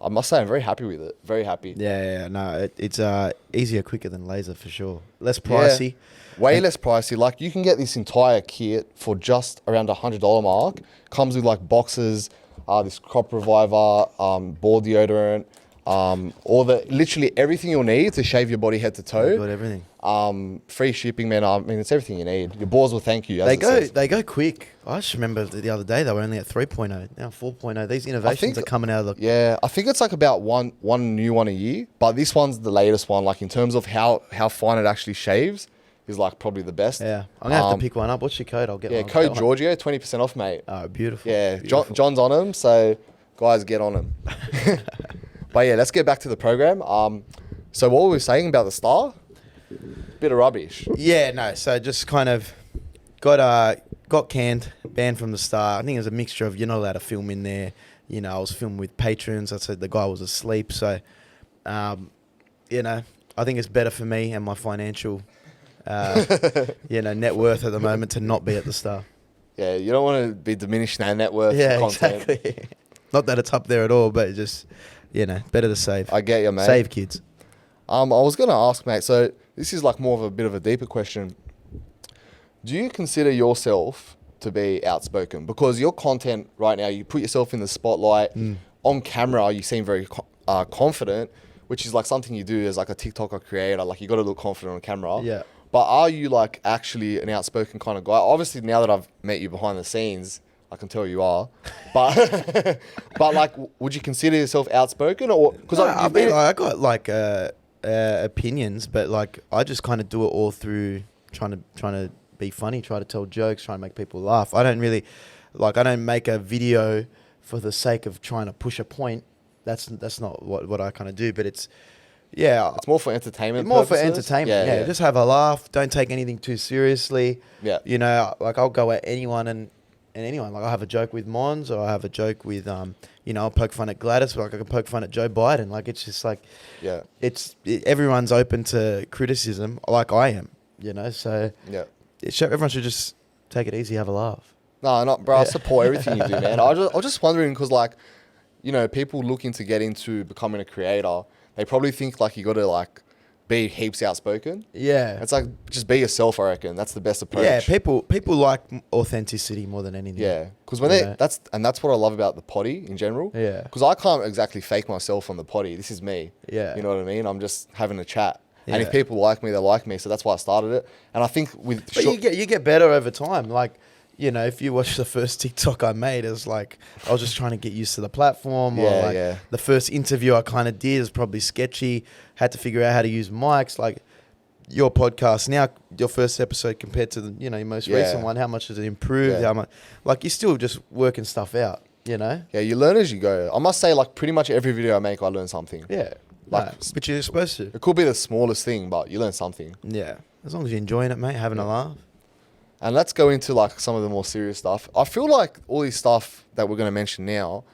I must say I'm very happy with it. Very happy. Yeah. No, it's easier, quicker than laser for sure. Less pricey. Yeah, way less pricey. Like you can get this entire kit for just around $100 mark. Comes with like boxes, this crop reviver, ball deodorant. Literally everything you'll need to shave your body head to toe. Got everything. Free shipping, man. I mean, it's everything you need. Your balls will thank you. They go quick. I just remember the other day they were only at 3.0, now 4.0. These innovations are coming out of the. Yeah, I think it's like about one new one a year, but this one's the latest one. Like in terms of how fine it actually shaves, is like probably the best. Yeah, I'm gonna have to pick one up. What's your code? I'll get one. Yeah, code Giorgio, 20% off, mate. Oh, beautiful. Yeah, beautiful. John's on him, so guys, get on him. But yeah, let's get back to the program. So what were we saying about the Star? Bit of rubbish. Yeah, no. So just kind of got banned from the Star. I think it was a mixture of you're not allowed to film in there. You know, I was filming with patrons. I said the guy was asleep. So, you know, I think it's better for me and my financial, net worth at the moment to not be at the Star. Yeah, you don't want to be diminishing our net worth for content. Exactly. Not that it's up there at all, but just, better to save. I get you, mate. Save kids. I was going to ask, mate, so this is like more of a bit of a deeper question. Do you consider yourself to be outspoken? Because your content right now, you put yourself in the spotlight. On camera, you seem very confident, which is like something you do as like a TikToker creator. Like you got to look confident on camera. Yeah. But are you like actually an outspoken kind of guy? Obviously, now that I've met you behind the scenes, I can tell you are. But but like, would you consider yourself outspoken or? Because I got like opinions, but like I just kind of do it all through trying to be funny, try to tell jokes, try and make people laugh. I don't make a video for the sake of trying to push a point. That's not what I kind of do. But it's more for entertainment. For entertainment. Yeah, just have a laugh. Don't take anything too seriously. Yeah. You know, like I'll go at anyone and anyone. Like I have a joke with Monz, or I have a joke with I'll poke fun at Gladys, like I can poke fun at Joe Biden. Like it's just like everyone's open to criticism, like I am. So everyone should just take it easy, have a laugh. No, not bro. I support everything you do, man. I was just wondering because like, people looking to get into becoming a creator, they probably think like you got to like be heaps outspoken. Yeah. It's like, just be yourself, I reckon. That's the best approach. Yeah, people like authenticity more than anything. Yeah, because when that's what I love about the potty in general. Yeah. Because I can't exactly fake myself on the potty. This is me. Yeah. You know what I mean? I'm just having a chat. Yeah. And if people like me, they like me. So that's why I started it. And I think with... But you get better over time. Like, you know, if you watch the first TikTok I made, it was like, I was just trying to get used to the platform. Or like the first interview I kind of did is probably sketchy. Had to figure out how to use mics. Like your podcast now, your first episode compared to the, you know, your most recent one, how much has it improved? Yeah. How much, like you're still just working stuff out, you know? Yeah, you learn as you go. I must say, like, pretty much every video I make, I learn something. Yeah. Like, but you're supposed to. It could be the smallest thing, but you learn something. Yeah. As long as you're enjoying it, mate, having a laugh. And let's go into like some of the more serious stuff. I feel like all this stuff that we're going to mention now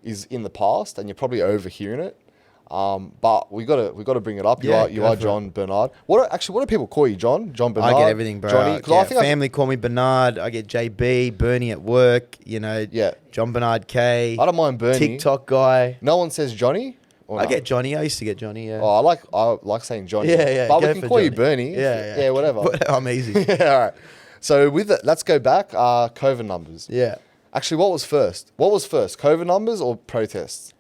is in the past, and you're probably overhearing it. But we gotta bring it up. You are Jon Bernard. What do people call you, Jon? Jon Bernard. I get everything, bro. Johnny. I think family call me Bernard. I get JB, Bernie at work. You know. Yeah. Jon Bernard K. I don't mind Bernie. TikTok guy. No one says Johnny. I get Johnny. I used to get Johnny. Yeah. Oh, I like saying Johnny. Yeah. But we can call you Bernie. Yeah. Whatever. I'm easy. Yeah. All right. So with it, let's go back. COVID numbers. Yeah. Actually, what was first? COVID numbers or protests?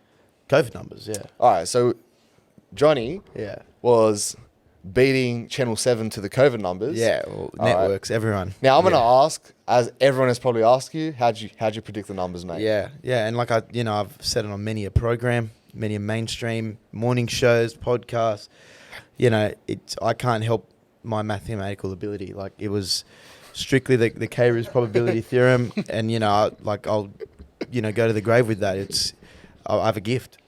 COVID numbers. Yeah. All right. So Johnny. Yeah. Was beating Channel 7 to the COVID numbers. Yeah. Well, networks. Right. Everyone. Now I'm gonna ask, as everyone has probably asked you, how'd you predict the numbers, mate? Yeah. Yeah. And like I've said it on many a program, many a mainstream morning shows, podcasts. You know, I can't help my mathematical ability. Like it was strictly the K-Roos probability theorem, and I'll go to the grave with that. I have a gift.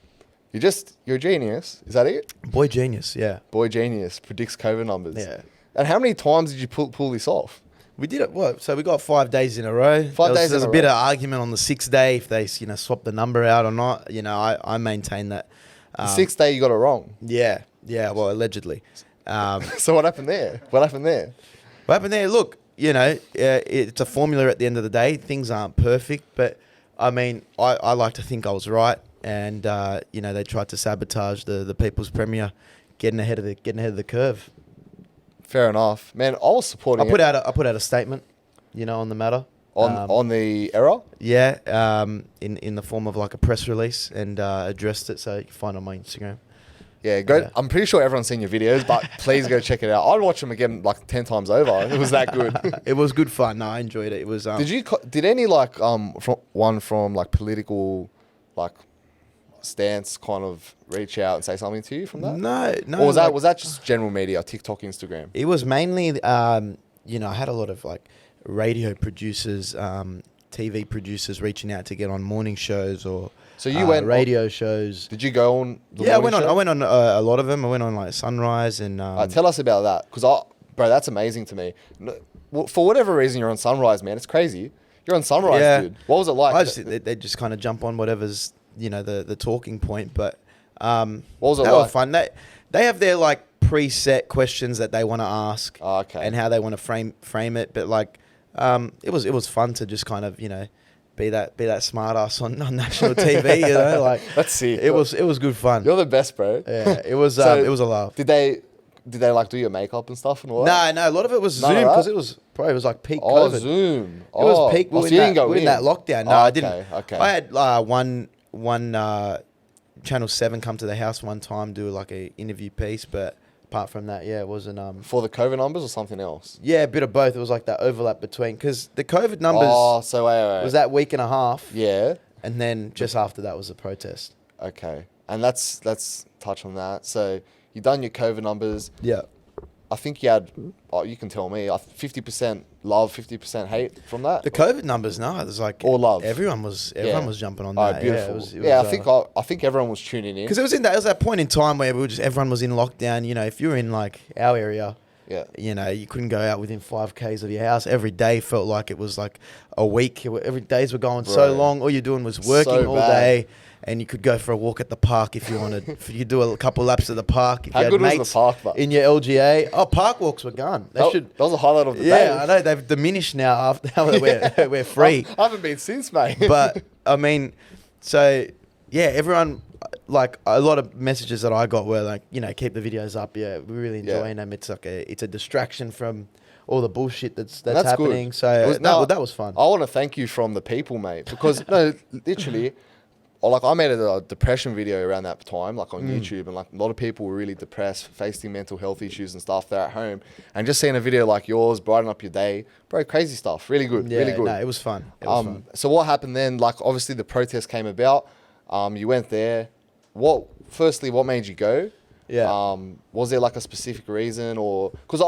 You're a genius. Is that it? Boy genius, yeah. Boy genius predicts COVID numbers. Yeah. And how many times did you pull this off? We did it. What? So we got 5 days in a row. There was a bit of argument on the 6th day if they swap the number out or not. I maintain that. The 6th day you got it wrong. Yeah. Well, allegedly. So what happened there? What happened there? Look, it's a formula at the end of the day. Things aren't perfect, but I mean, I like to think I was right. And they tried to sabotage the People's Premier, getting ahead of the curve. Fair enough, man. I was supporting. I put out a statement, on the matter. On the error. Yeah. In the form of like a press release, and addressed it, so you can find it on my Instagram. Yeah, go. Yeah. I'm pretty sure everyone's seen your videos, but please go check it out. I'd watch them again like 10 times over. It was that good. It was good fun. No, I enjoyed it. It was. Did any from like political like stance kind of reach out and say something to you from that? No. Or was that just general media, TikTok, Instagram? It was mainly I had a lot of like radio producers, TV producers reaching out to get on morning shows or. So you went radio shows. Did you go on? I went on a lot of them. I went on like Sunrise and. Tell us about that, because bro, that's amazing to me. For whatever reason, you're on Sunrise, man. It's crazy. You're on Sunrise, dude. What was it like? They just kind of jump on whatever's the talking point, but what was it like? They were fun. They have their like preset questions that they want to ask, and how they want to frame it. But like, it was fun to just kind of be that smart ass on national TV, like let's see. It was good fun. You're the best, bro. Yeah, it was a laugh. Did they like do your makeup and stuff and all that? No, a lot of it was Zoom, because it was like peak COVID. Zoom. It was peak. We were in that lockdown. No, I didn't. Okay. I had one Channel 7 come to the house one time, do like a interview piece, but apart from that, it wasn't for the COVID numbers or something else. Yeah, a bit of both. It was like that overlap between, because the COVID numbers was that week and a half. Yeah, and then just after that was the protest. Okay, and let's touch on that. So you done your COVID numbers. Yeah. I think you had, you can tell me, 50% love, 50% hate from that. The COVID numbers, no, it was like all love. Everyone was jumping on that. Beautiful. I think everyone was tuning in, because it was that point in time where everyone was in lockdown. If you were in like our area, you couldn't go out within 5 k's of your house. Every day felt like it was like a week. Every days were going so long. All you're doing was working all day. And you could go for a walk at the park if you wanted. You do a couple laps at the park. If How you had good mates was the park, though? in your LGA? Oh, park walks were gone. That was a highlight of the day. Yeah, I know. They've diminished now after we're free. I haven't been since, mate. But, I mean, so, yeah, everyone, like a lot of messages that I got were like, you know, keep the videos up. Yeah, we're really enjoying them. It's like it's a distraction from all the bullshit that's happening. Good. So that was fun. I want to thank you from the people, mate, because no, literally, like I made a depression video around that time, like on YouTube, and like a lot of people were really depressed, facing mental health issues and stuff. They're at home, and just seeing a video like yours brighten up your day, bro, crazy stuff. Really good, really good. No, it was fun. It was fun. So what happened then? Like obviously the protest came about. You went there. Firstly, what made you go? Yeah. Was there like a specific reason, or because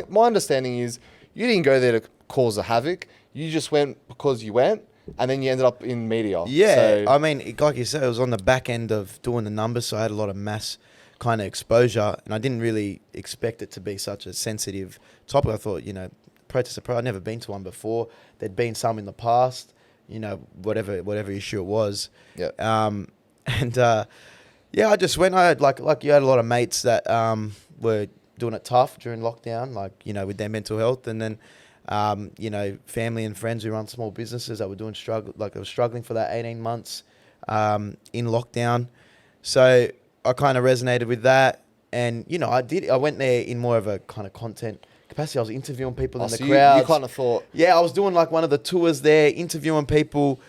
my understanding is you didn't go there to cause a havoc. You just went because you went, and then you ended up in media. Yeah. So, I mean, like you said, it was on the back end of doing the numbers, so I had a lot of mass kind of exposure, and I didn't really expect it to be such a sensitive topic. I thought, you know, protests are I'd never been to one before. There'd been some in the past, you know, whatever issue it was. Yeah. Yeah, I just went. I had like you had a lot of mates that were doing it tough during lockdown, like, you know, with their mental health, and then you know, family and friends who run small businesses that were doing struggling for that 18 months in lockdown. So I kind of resonated with that, and you know, I went there in more of a kind of content capacity. I was interviewing people in the crowd. You kind of thought, yeah, I was doing like one of the tours there, interviewing people.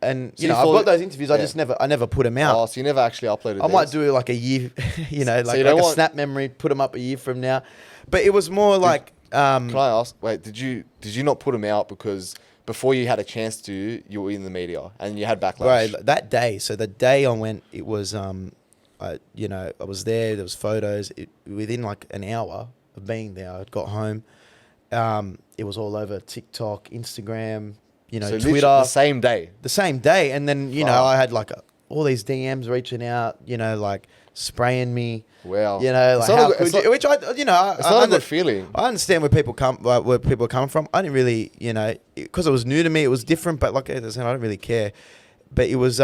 And you know, I've got those interviews. Yeah. I never put them out. Oh, so you never actually uploaded. I might do like a year, you know, like a snap memory, put them up a year from now. But it was more like. Can I ask? Wait, did you not put them out because before you had a chance to, you were in the media and you had backlash? Right, that day. So the day I went, it was you know, I was there. There was photos. Within like an hour of being there, I got home. It was all over TikTok, Instagram. You know, so Twitter. The same day. The same day. And then, you know, I had like all these DMs reaching out, you know, like spraying me. Wow. You know, like how could you, which I, you know. It's not a good feeling. I understand where people are coming from. I didn't really, you know, because it was new to me, it was different, but like I said, I don't really care. But it was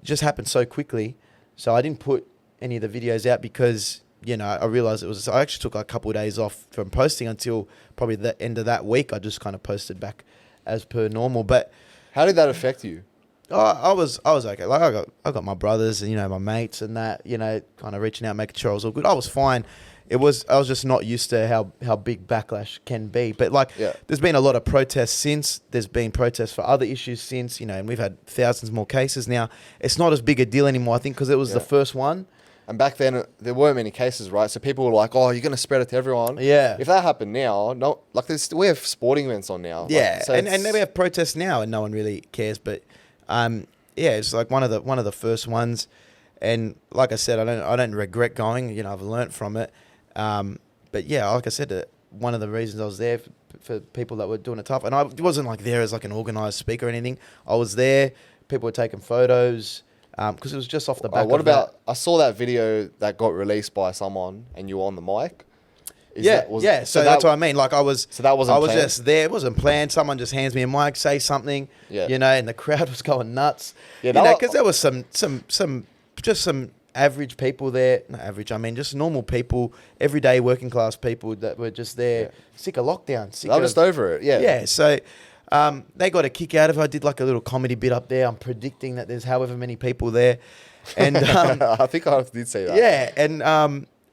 just happened so quickly. So I didn't put any of the videos out because, you know, I realized I actually took a couple of days off from posting until probably the end of that week. I just kind of posted back as per normal. But how did that affect you? I was okay. Like I got my brothers and, you know, my mates and that, you know, kind of reaching out, making sure I was all good. I was fine. I was just not used to how big backlash can be. But like, there's been a lot of protests since. There's been protests for other issues since, you know, and we've had thousands more cases now. It's not as big a deal anymore, I think, because it was the first one. And back then, there weren't many cases, right? So people were like, "Oh, you're going to spread it to everyone." Yeah. If that happened now, we have sporting events on now. Yeah, like, so and then we have protests now, and no one really cares. But yeah, it's like one of the first ones. And like I said, I don't regret going. You know, I've learnt from it. But yeah, like I said, one of the reasons I was there for people that were doing it tough, and I wasn't like there as like an organised speaker or anything. I was there. People were taking photos. Because it was just off the back of that. I saw that video that got released by someone and you were on the mic. So that's what I mean. Like I was planned? Just there. It wasn't planned. Someone just hands me a mic, say something, you know, and the crowd was going nuts. Yeah, you know, because there was some average people there. Not average, I mean just normal people, everyday working class people that were just there, sick of lockdown. They're just over it, Yeah, so... they got a kick out of it. I did like a little comedy bit up there. I'm predicting that there's however many people there. And I think I did say that. Yeah, and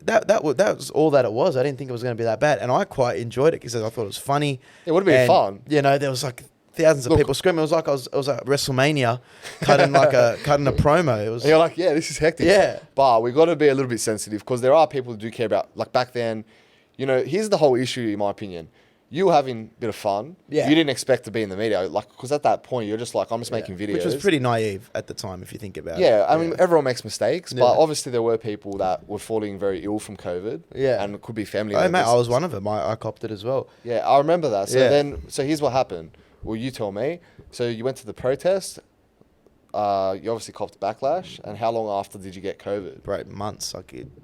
that was all that it was. I didn't think it was going to be that bad. And I quite enjoyed it because I thought it was funny. It would have been fun. You know, there was like thousands of people screaming. It was like I was at WrestleMania cutting a promo. It was. And you're like, yeah, this is hectic. Yeah. But we got to be a little bit sensitive because there are people who do care about, like back then, you know, here's the whole issue in my opinion. You were having a bit of fun. Yeah. You didn't expect to be in the media. Like, because at that point, you're just like, I'm just making videos. Which was pretty naive at the time, if you think about it. Yeah, I mean, everyone makes mistakes, but obviously there were people that were falling very ill from COVID. Yeah. And it could be family members. Mate, I was one of them. I copped it as well. Yeah, I remember that. So so here's what happened. Well, you tell me. So you went to the protest. You obviously copped backlash. And how long after did you get COVID? Right, months.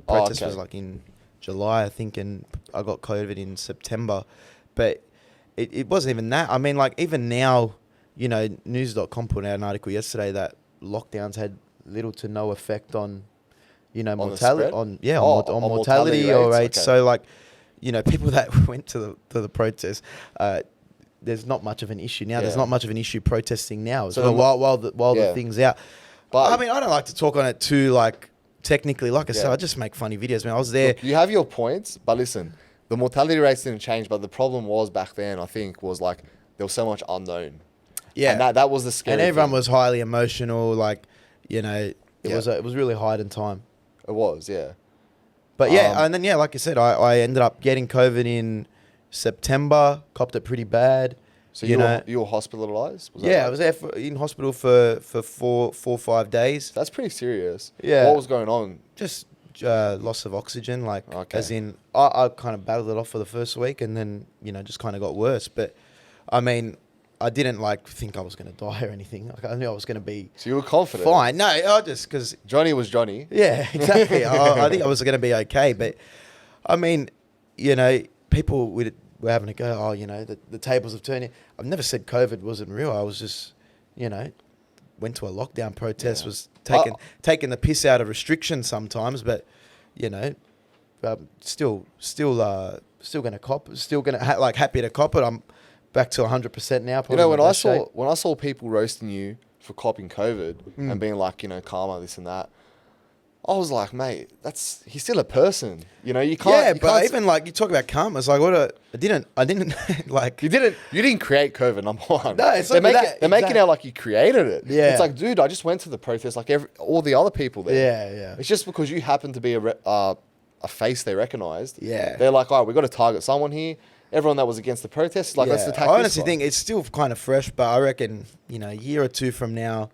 Protest was like in July, I think, and I got COVID in September. But it wasn't even that. I mean, like, even now, you know, news.com put out an article yesterday that lockdowns had little to no effect on, you know, mortality. On mortality rates. Okay. So, like, you know, people that went to the protest, there's not much of an issue now. Yeah. There's not much of an issue protesting now. So while the thing's out. But I mean, I don't like to talk on it too, like, technically. Like I said, Yeah. I just make funny videos, man. I was there. you have your points, but listen, the mortality rates didn't change. But the problem was back then, I think, was like there was so much unknown. Yeah. And that was the scary And everyone thing. was highly emotional. Like, you know, it Yeah. was really hiding time. It was, yeah. But yeah, and then, yeah, like I said, I ended up getting COVID in September, copped it pretty bad. So you know, you were hospitalized? Was that yeah, right? I was there in hospital for 4 or 5 days. That's pretty serious. Yeah. What was going on? Just loss of oxygen, like, Okay. as in, I kind of battled it off for the first week, and then, you know, just kind of got worse. But, I mean, I didn't, like, think I was going to die or anything. Like, I knew I was going to be So you were confident. fine. No, I just, because... Johnny was Johnny. Yeah, exactly. I think I was going to be okay. But, I mean, you know, people were having to go, oh, you know, the tables have turned. I've never said COVID wasn't real. I was just, you know, went to a lockdown protest, Yeah. was taking the piss out of restrictions sometimes. But, you know, still going to cop, still going to, like, happy to cop it. I'm back to 100% now. You know, probably my best when I saw people roasting you for copping COVID Mm. and being like, you know, karma, this and that, I was like, mate, he's still a person. You know, you can't. Yeah, you but can't, even like you talk about karma, it's like I didn't like. you didn't create COVID, number one. No, it's they're not making that, they're making exactly. out like you created it. Yeah. It's like, dude, I just went to the protest like all the other people there. Yeah. It's just because you happen to be a face they recognized. Yeah. They're like, all right, we've got to target someone here. Everyone that was against the protest is like, let's attack I this honestly guy. think it's still kind of fresh, but I reckon, you know, a year or two from now,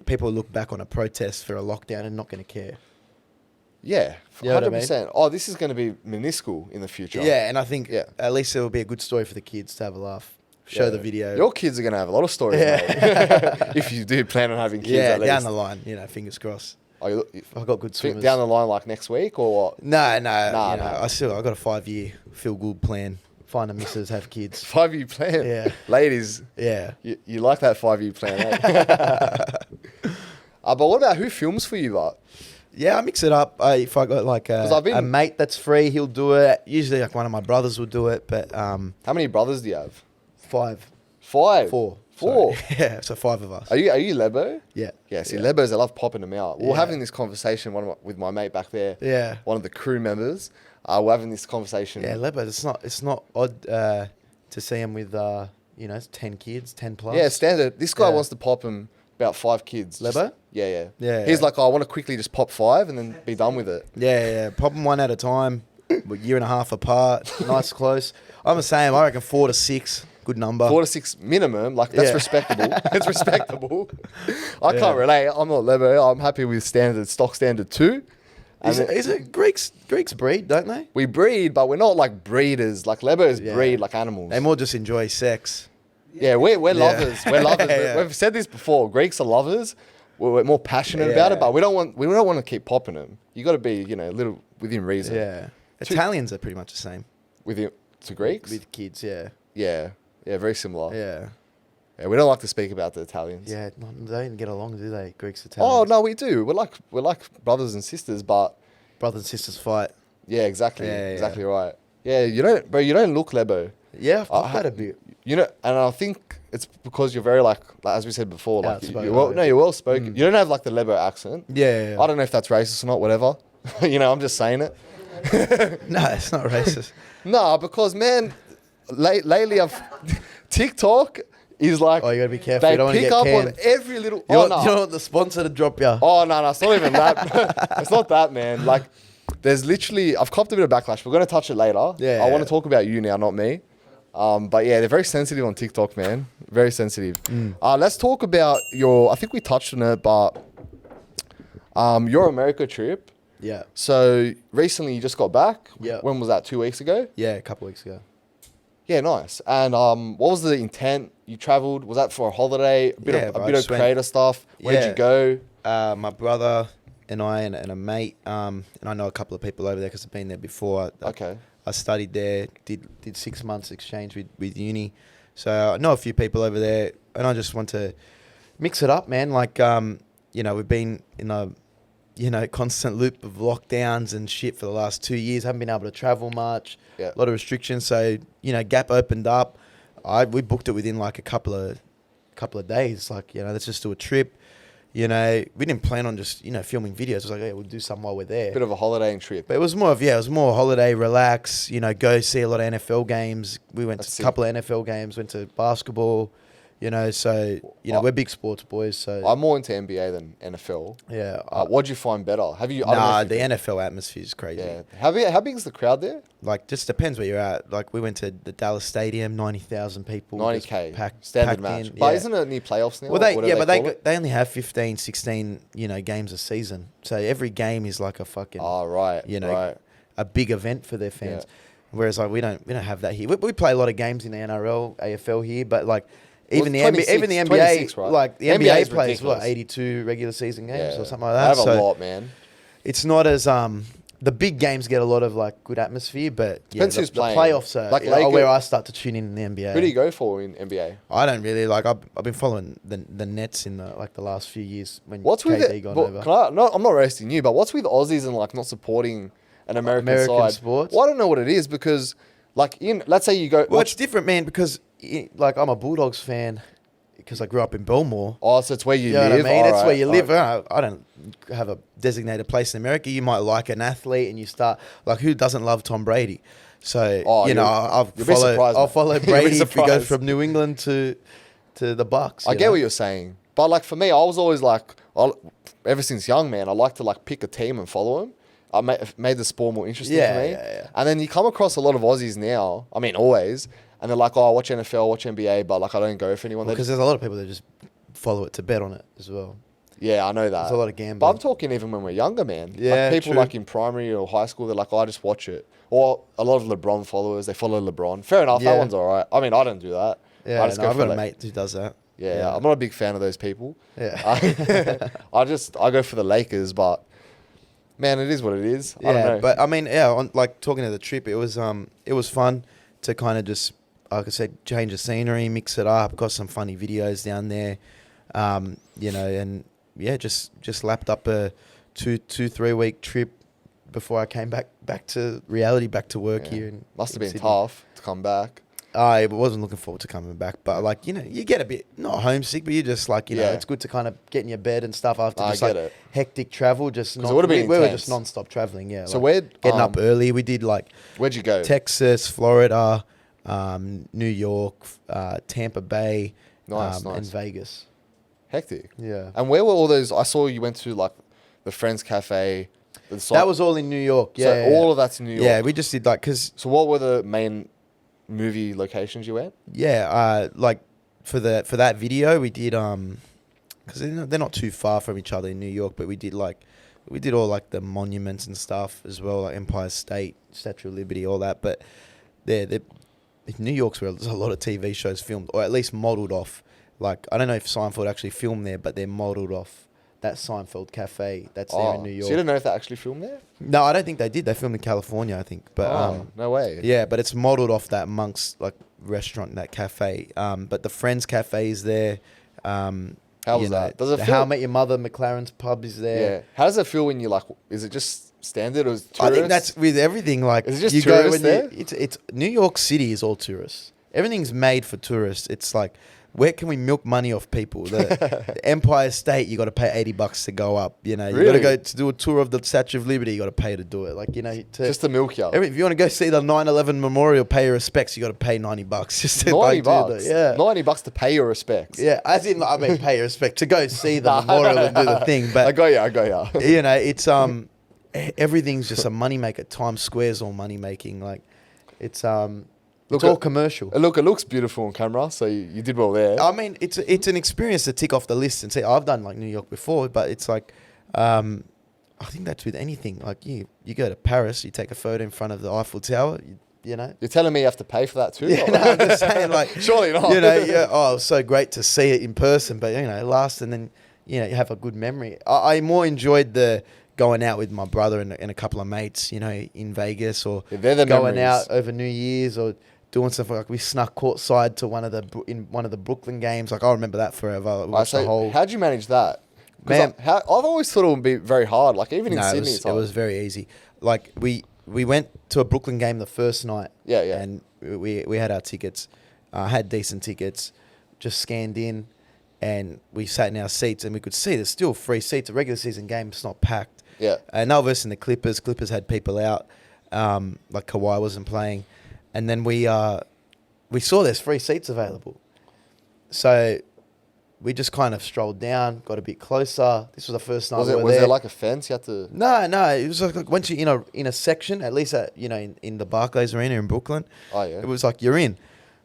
people will look back on a protest for a lockdown and not going to care. Yeah, You know what I 100%. Oh, this is going to be minuscule in the future. Yeah, and I think Yeah. at least it will be a good story for the kids to have a laugh. Show Yeah. the video. Your kids are going to have a lot of stories, Yeah. mate. If you do plan on having kids, yeah, at least. down the line, you know, fingers crossed. Oh, you, I got good swimmers. down the line, like next week or what? No, you know, no. I got a 5-year feel good plan. Find a missus, have kids. 5-year plan. Yeah. Ladies, Yeah. you like that 5-year plan, eh? But what about who films for you, but? Yeah, I mix it up. If I got like a mate that's free, he'll do it. Usually, like one of my brothers will do it. But How many brothers do you have? 5, 5? 4, 4? sorry. Yeah, so 5 of us. Are you Lebo? Yeah. Yeah, see, Lebos, I love popping them out. We were Yeah. having this conversation with my mate back there. Yeah. One of the crew members. We're having this conversation. Yeah, Lebos. It's not odd to see him with 10 kids, 10 plus. Yeah, standard. This guy Yeah. wants to pop him about 5 kids. Lebo? Yeah. Yeah, He's yeah. like, I want to quickly just pop 5 and then be done with it. Yeah. Pop them one at a time. A year and a half apart. Nice close. I'm the same. I reckon 4 to 6. Good number. 4 to 6 minimum, like that's Yeah. respectable. It's respectable. I can't relate. I'm not Lebo. I'm happy with stock standard 2. And Is it Greeks breed, don't they? we breed, but we're not like breeders. Like Lebos Yeah. breed like animals. They more just enjoy sex. Yeah, we're lovers. We're lovers. Yeah. We've said this before. Greeks are lovers. We're more passionate about it, Yeah. but we don't want to keep popping them. You got to be, a little within reason. Yeah. Italians are pretty much the same. To Greeks. With kids, yeah. Yeah, very similar. Yeah. Yeah, we don't like to speak about the Italians. Yeah, they don't get along, do they? Greeks, Oh Italians. no, we do. We're like brothers and sisters, but Brothers and sisters fight. yeah, exactly, Yeah. exactly right. Yeah, you don't look Lebo. Yeah, I've got that a bit. And I think it's because you're very like as we said before, like Outspoken. you're well spoken. You don't have like the Lebo accent. Yeah. I don't know if that's racist or not. Whatever. I'm just saying it. No, it's not racist. No, because man, lately TikTok is like Oh, you gotta be careful. they You don't wanna pick get up on canned. every little. You Oh don't, no. you don't want the sponsor to drop you. Oh no, it's not even that. It's not that, man. Like, there's literally I've copped a bit of backlash. We're gonna touch it later. Yeah. I want to talk about you now, not me. But yeah, they're very sensitive on TikTok, man. Very sensitive. Let's talk about I think we touched on it, but your America trip. Yeah. So recently you just got back. Yeah. When was that? 2 weeks ago? Yeah, a couple weeks ago. Yeah, nice. And what was the intent? You travelled? Was that for a holiday? A bit Yeah, of bro, I a bit of just went- creator stuff. Where did Yeah. you go? My brother and I and a mate, and I know a couple of people over there because I've been there before. Okay. I studied there, did 6 months exchange with uni. So I know a few people over there, and I just want to mix it up, man. Like, we've been in a, constant loop of lockdowns and shit for the last 2 years. Haven't been able to travel much. Yeah. A lot of restrictions. So, Gap opened up. We booked it within like a couple of days. Like, let's just do a trip. You know, we didn't plan on just, you know, filming videos. It was like, yeah, we'll do something while we're there. Bit of a holidaying trip. But it was more of, it was more holiday, relax, you know, go see a lot of NFL games. We went to a couple of NFL games, went to basketball, you know, so, you know, we're big sports boys. So I'm more into NBA than NFL. Yeah. What'd you find better? Have you? Nah, the NFL atmosphere is crazy. Yeah. How big is the crowd there? Like, just depends where you're at. Like, we went to the Dallas Stadium, 90,000 people. 90K. Standard match. In. But isn't it near playoffs now? Well, they only have 15, 16, you know, games a season. So every game is like a fucking, you know, a big event for their fans. Yeah. Whereas, like, we don't have that here. We play a lot of games in the NRL, AFL here, but, like, even the NBA, right? Like, the NBA plays, what, 82 regular season games or something like that? They have a lot, man. It's not as... the big games get a lot of, like, good atmosphere, but who's playing. The playoffs are like where I start to tune in the NBA. Who do you go for in NBA? I don't really like. I've been following the Nets in the last few years when KD gone over. I'm not roasting you, but what's with Aussies and like not supporting an American side? Sports? Well, I don't know what it is because, like, let's say you go. Well, it's different, man. Because like I'm a Bulldogs fan. Because I grew up in Belmore. Oh, so it's where you live? What I mean? It's where you live. I don't have a designated place in America. You might like an athlete and you start... Like, who doesn't love Tom Brady? So, you know, I'll follow Brady if he goes from New England to the Bucks. I get what you're saying. But, like, for me, I was always like... ever since young, man, I like to, like, pick a team and follow them. I made the sport more interesting for me. Yeah. And then you come across a lot of Aussies now. I mean, always... And they're like, I watch NFL, watch NBA, but like I don't go for anyone. Because there's a lot of people that just follow it to bet on it as well. Yeah, I know that. There's a lot of gambling. But I'm talking even when we're younger, man. Yeah, like people like in primary or high school, they're like, I just watch it. Or a lot of LeBron followers, they follow LeBron. Fair enough, that one's all right. I mean, I don't do that. Yeah, I've got a mate who does that. Yeah, I'm not a big fan of those people. Yeah. I go for the Lakers, but man, it is what it is. I don't know. But I mean, like talking to the trip, it was fun to kind of just, like I said, change the scenery, mix it up. Got some funny videos down there, you know, and just lapped up a 3 week trip before I came back to reality, back to work here. Must have been tough to come back. I wasn't looking forward to coming back, but like, you know, you get a bit not homesick, but you just like, you know, it's good to kind of get in your bed and stuff after just like hectic travel. Just we were just non-stop traveling. Yeah. So like we're getting up early. We did like where'd you go? Texas, Florida. New York, Tampa Bay, and Vegas. Hectic. Yeah. And where were all those? I saw you went to like the Friends Cafe. That was all in New York. Yeah. So all of that's in New York. Yeah, we just did like So what were the main movie locations you went? Yeah, like for that video we did because they're not too far from each other in New York, but we did all like the monuments and stuff as well, like Empire State, Statue of Liberty, all that. But New York's where there's a lot of TV shows filmed, or at least modelled off. Like, I don't know if Seinfeld actually filmed there, but they're modelled off that Seinfeld cafe that's there in New York. So you didn't know if they actually filmed there? No, I don't think they did. They filmed in California, I think. But no way. Yeah, but it's modelled off that Monk's like restaurant, that cafe. But the Friends Cafe is there. How was that? Does it feel... How I Met Your Mother, McLaren's pub is there. Yeah. How does it feel when you like? Is it just standard or is it tourists? I think that's with everything. Like, is it just tourists there? It's New York City is all tourists. Everything's made for tourists. It's like, where can we milk money off people? The Empire State, you got to pay $80 to go up. You know, you got to go to do a tour of the Statue of Liberty. You got to pay to do it. Like, you know, just to milk you. If you want to go see the 9/11 memorial, pay your respects. You got to pay $90 just to $90. $90 to pay your respects. Yeah, as in, I mean, pay your respect to go see the memorial and do the thing. But I got you. You know, it's everything's just a moneymaker. Times Square's all money making. Like, it's all commercial. Look, it looks beautiful on camera, so you did well there. I mean, it's an experience to tick off the list and say, I've done like New York before, but it's like, I think that's with anything. Like you go to Paris, you take a photo in front of the Eiffel Tower, you know. You're telling me you have to pay for that too? Yeah, no, I'm just saying, like, surely not. You know, it was so great to see it in person, but you know, last and then you have a good memory. I more enjoyed the going out with my brother and a couple of mates, you know, in Vegas, or going out over New Year's, or doing stuff like we snuck courtside to one of the Brooklyn games. Like, I remember that forever. How'd you manage that? Man, I've always thought it would be very hard. Like even in Sydney, it was very easy. Like we went to a Brooklyn game the first night. Yeah. And we had our tickets. Had decent tickets. Just scanned in, and we sat in our seats, and we could see there's still free seats. A regular season game, it's not packed. Yeah. And that was in the Clippers. Clippers had people out, like Kawhi wasn't playing, and then we saw there's free seats available, so we just kind of strolled down, got a bit closer. This was the first night Was we were was there. there like a fence? You had to. No, it was like once you're in a section, at least in the Barclays Arena in Brooklyn. Oh yeah. It was like you're in.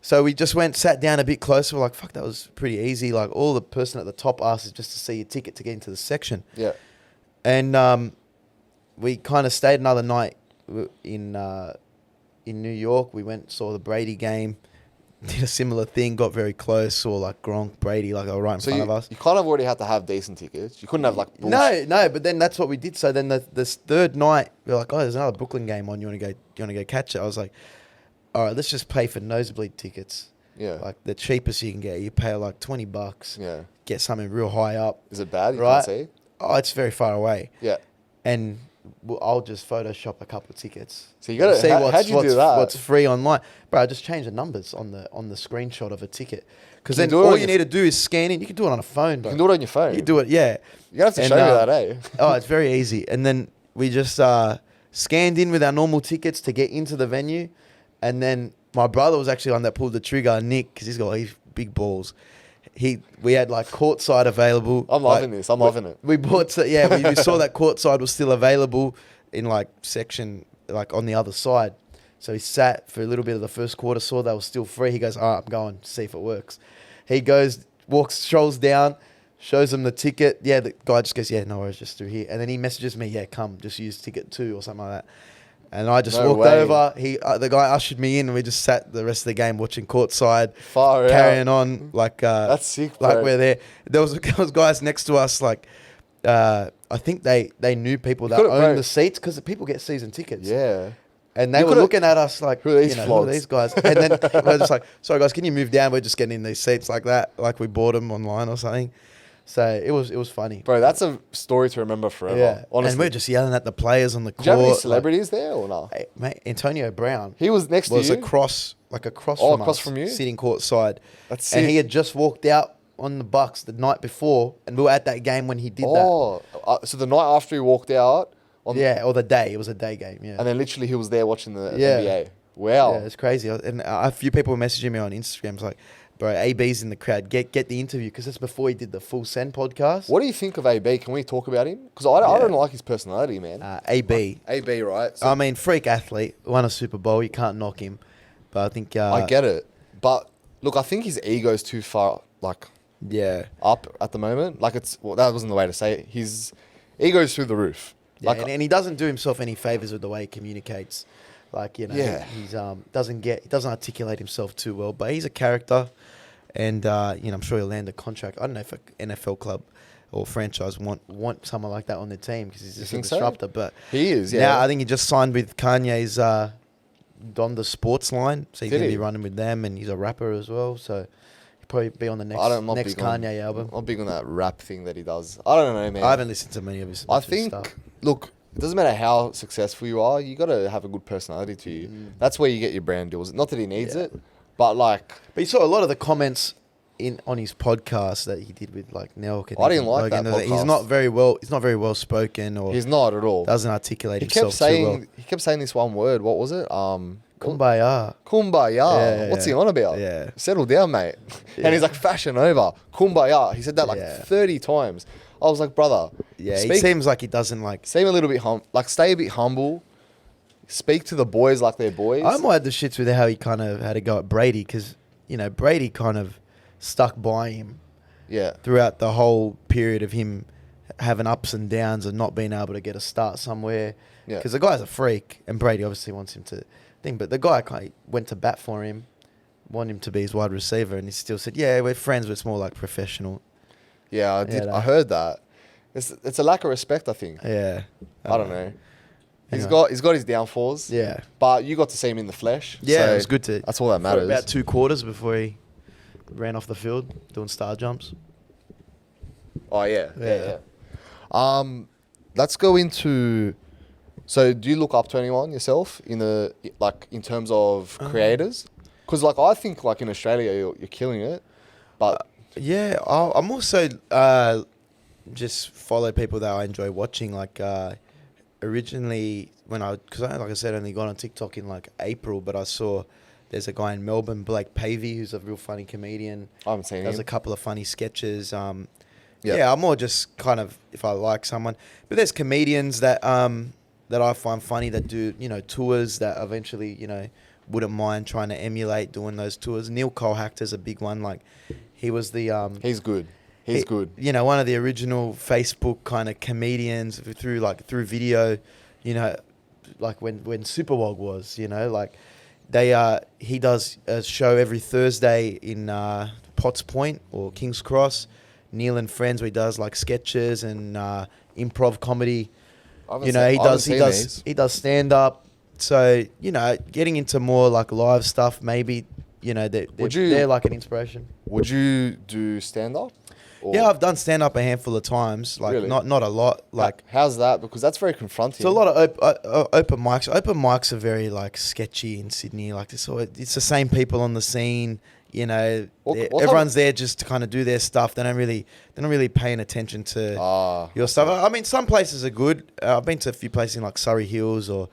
So we just sat down a bit closer. We're like, fuck, that was pretty easy. Like all the person at the top asks is just to see your ticket to get into the section. Yeah. And we kind of stayed another night in New York. We went saw the Brady game. Did a similar thing, got very close, saw like Gronk, Brady, like they were right in front of us. You kind of already had to have decent tickets. You couldn't have like bullshit. No, but then that's what we did. So then this third night, we were like, oh, there's another Brooklyn game on. You want to go catch it? I was like, all right, let's just pay for nosebleed tickets. Yeah. Like the cheapest you can get. You pay like $20. Yeah. Get something real high up. Is it bad? You right? can't see? Oh, it's very far away. Yeah. And I'll just Photoshop a couple of tickets. So you got to. How'd you do that? What's free online, bro? I just change the numbers on the screenshot of a ticket, because then do it all on you need to do is scan in. You can do it on a phone, bro. You can do it on your phone. You can do it, yeah. You have to And, show me that, eh? Oh, it's very easy. And then we just scanned in with our normal tickets to get into the venue, and then my brother was actually on that pulled the trigger, Nick, because he's big balls. We had like courtside available. I'm loving this. I'm loving it. We bought, we saw that courtside was still available in like section, like on the other side. So he sat for a little bit of the first quarter, saw that was still free. He goes, all right, I'm going to see if it works. He goes, strolls down, shows him the ticket. Yeah, the guy just goes, yeah, no worries, just through here. And then he messages me, yeah, come, just use ticket 2 or something like that. And I just walked over. The guy ushered me in, and we just sat the rest of the game watching courtside, carrying on like that's sick, bro. like we're there. There was guys next to us, like I think they knew people that own the seats, because people get season tickets. Yeah. And they were looking at us like, who are these who are these guys? And then we're just like, sorry guys, can you move down? We're just getting in these seats like that, like we bought them online or something. So it was funny. Bro, that's a story to remember forever. Yeah. Honestly. And we're just yelling at the players on the court. Did you have any celebrities there or not? Hey, mate, Antonio Brown. He was next to you? across from across us, from you? sitting courtside. That's And sick. he had just walked out on the Bucks the night before, and we were at that game when he did that. So the night after he walked out. Yeah, or the day. It was a day game, yeah. And then literally he was there watching the Yeah. NBA. Wow. Yeah, it's crazy. And a few people were messaging me on Instagram. It's like, bro, AB's in the crowd. Get the interview, because that's before he did the Full Send podcast. What do you think of AB? Can we talk about him? Because I don't like his personality, man. AB. AB, right? So I mean, freak athlete. Won a Super Bowl. You can't knock him. But I think... I get it. But look, I think his ego's too far, like, Yeah. up at the moment. Like, that wasn't the way to say it. His ego's through the roof. Yeah, Like, and he doesn't do himself any favors with the way he communicates. Like, Yeah. he's doesn't articulate himself too well, but he's a character, and I'm sure he'll land a contract. I don't know if an NFL club or franchise want someone like that on their team, because he's just a disruptor. But he is, yeah. now I think he just signed with Kanye's Donda Sports line, so he's Did gonna he? be running with them, and he's a rapper as well, so he'll probably be on the next Kanye album. I'm not big on that rap thing that he does. I don't know, man. I haven't listened to many of his. I think, look, it doesn't matter how successful you are, you got to have a good personality to you. That's where you get your brand deals. Not that he needs it, but like... But you saw a lot of the comments on his podcast that he did with like Nelk. I didn't like that podcast. He's not very well spoken, or He's not at all. doesn't articulate He himself kept saying too well. he kept saying this one word. What was it? Kumbaya. Kumbaya. Yeah, What's yeah. he on about? Yeah. Settle down, mate. Yeah. And he's like, fashion over. Kumbaya. He said that like Yeah. 30 times. I was like, brother. Yeah, he seems like he doesn't like. Seem a little bit stay a bit humble. Speak to the boys like they're boys. I might have the shits with how he kind of had to go at Brady, because Brady kind of stuck by him Yeah. throughout the whole period of him having ups and downs and not being able to get a start somewhere. Yeah. Because the guy's a freak, and Brady obviously wants him to think. But the guy kind of went to bat for him, wanted him to be his wide receiver, and he still said, "Yeah, we're friends, but it's more like professional." Yeah, I did. Yeah, I heard that. It's a lack of respect, I think. Yeah, I don't know. Anyway. He's got his downfalls. Yeah, But you got to see him in the flesh. yeah, so it was good to. That's all that for matters. about 2 quarters before he ran off the field doing star jumps. Oh yeah. Yeah. Let's go into. So, do you look up to anyone yourself in terms of creators? Because I think in Australia you're killing it, but Yeah, I'm also just follow people that I enjoy watching. Like originally, because like I said, only got on TikTok in like April, but I saw there's a guy in Melbourne, Blake Pavey, who's a real funny comedian. I haven't seen Does him. a couple of funny sketches. Yep. Yeah, I'm more just kind of if I like someone, but there's comedians that that I find funny that do tours that eventually wouldn't mind trying to emulate doing those tours. Neil Colhactor's a big one. Like he was the He's good. He's good. One of the original Facebook kind of comedians through video. Like when Superwog was. Like he does a show every Thursday in Potts Point or King's Cross. Neil and Friends, where he does like sketches and improv comedy. He does stand up. So getting into more like live stuff, maybe they're like an inspiration. Would you do stand up? Yeah, I've done stand up a handful of times. Like really? not a lot. Like how's that? Because that's very confronting. It's a lot of open mics. Open mics are very like sketchy in Sydney. Like it's the same people on the scene. Everyone's there just to kind of do their stuff. They're not really paying attention to your stuff. I mean, some places are good. I've been to a few places in like Surrey Hills or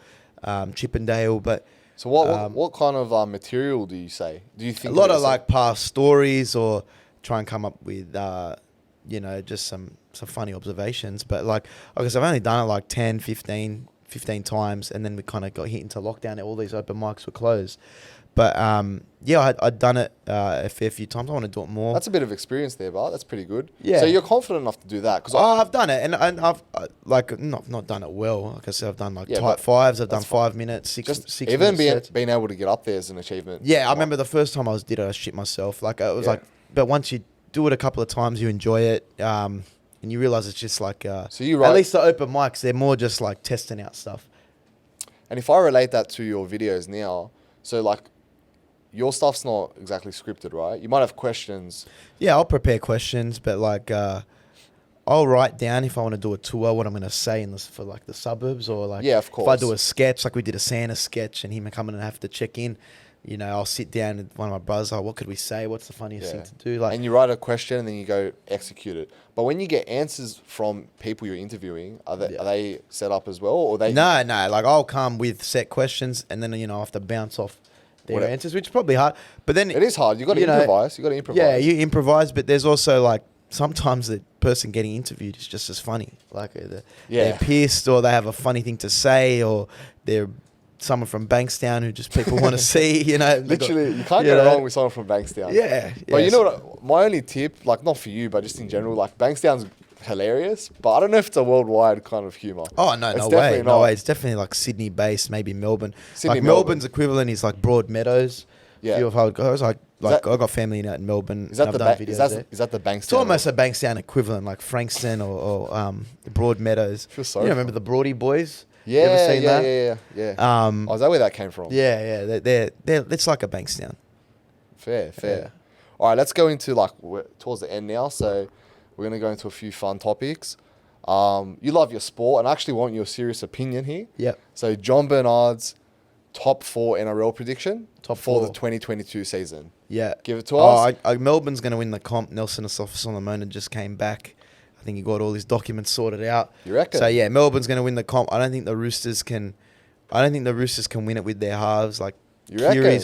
Chippendale, but so what kind of material do you say? Do you think a lot of like past stories or try and come up with just some funny observations? But like I guess I've only done it like 10, 15 times, and then we kind of got hit into lockdown and all these open mics were closed. But I'd done it a fair few times. I want to do it more. That's a bit of experience there, Bart. That's pretty good. Yeah. So you're confident enough to do that? Cause I've done it, and I've not done it well. Like I said, I've done like type fives. I've done 5 minutes, six even minutes being able to get up there is an achievement. Yeah, I remember the first time I did it, I shit myself. Like it was but once you do it a couple of times, you enjoy it, and you realize it's just like. So you at least the open mics, they're more just like testing out stuff. And if I relate that to your videos now, so like. Your stuff's not exactly scripted, right? You might have questions. Yeah, I'll prepare questions, but like I'll write down if I want to do a tour what I'm going to say for like the suburbs or like of course. If I do a sketch, like we did a Santa sketch and him coming and have to check in, I'll sit down with one of my brothers, like, what could we say? What's the funniest thing to do? Like, and you write a question and then you go execute it. But when you get answers from people you're interviewing, are they set up as well? Or they? No. Like I'll come with set questions and then, I have to bounce off their answers, which is probably hard. But then it is hard. You got to improvise. Yeah, you improvise, but there's also like sometimes the person getting interviewed is just as funny. Like they're pissed, or they have a funny thing to say, or they're someone from Bankstown who just people want to see. Literally, you can't go wrong with someone from Bankstown. Yeah. But you know what? My only tip, like not for you, but just in general, like Bankstown's hilarious, but I don't know if it's a worldwide kind of humor. Oh no, no way. It's definitely like Sydney based, maybe Melbourne. Melbourne's equivalent is like Broadmeadows. Yeah, of how it goes. Like I got family out in Melbourne. Is that the Bankstown? It's almost a Bankstown equivalent, like Frankston or Broadmeadows. I feel sorry. You remember the Broady Boys? Yeah, you ever seen that? Yeah. Is that where that came from? Yeah. They're it's like a Bankstown. Fair. Yeah. All right, let's go into towards the end now. So. We're going to go into a few fun topics. You love your sport, and I actually want your serious opinion here. Yep. So Jon Bernard's top 4 NRL prediction for the 2022 season. Yeah. Give it to us. Melbourne's going to win the comp. Nelson Solomon just came back. I think he got all his documents sorted out. You reckon? So yeah, Melbourne's going to win the comp. I don't think the Roosters can win it with their halves. Like you reckon?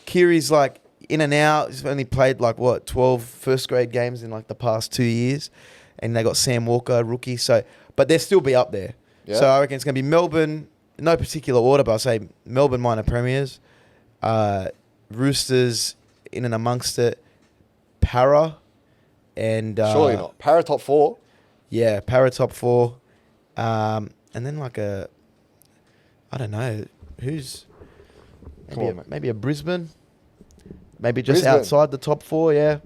Kiri's like in and out. He's only played 12 first grade games in like the past 2 years, and they got Sam Walker, rookie. So, but they'll still be up there. Yeah. So I reckon it's going to be Melbourne, no particular order, but I'll say Melbourne minor premiers, Roosters in and amongst it, Para, and surely not Para top 4. Yeah, Para top 4, and then I don't know who's maybe a Brisbane. Maybe just outside the top 4, yeah.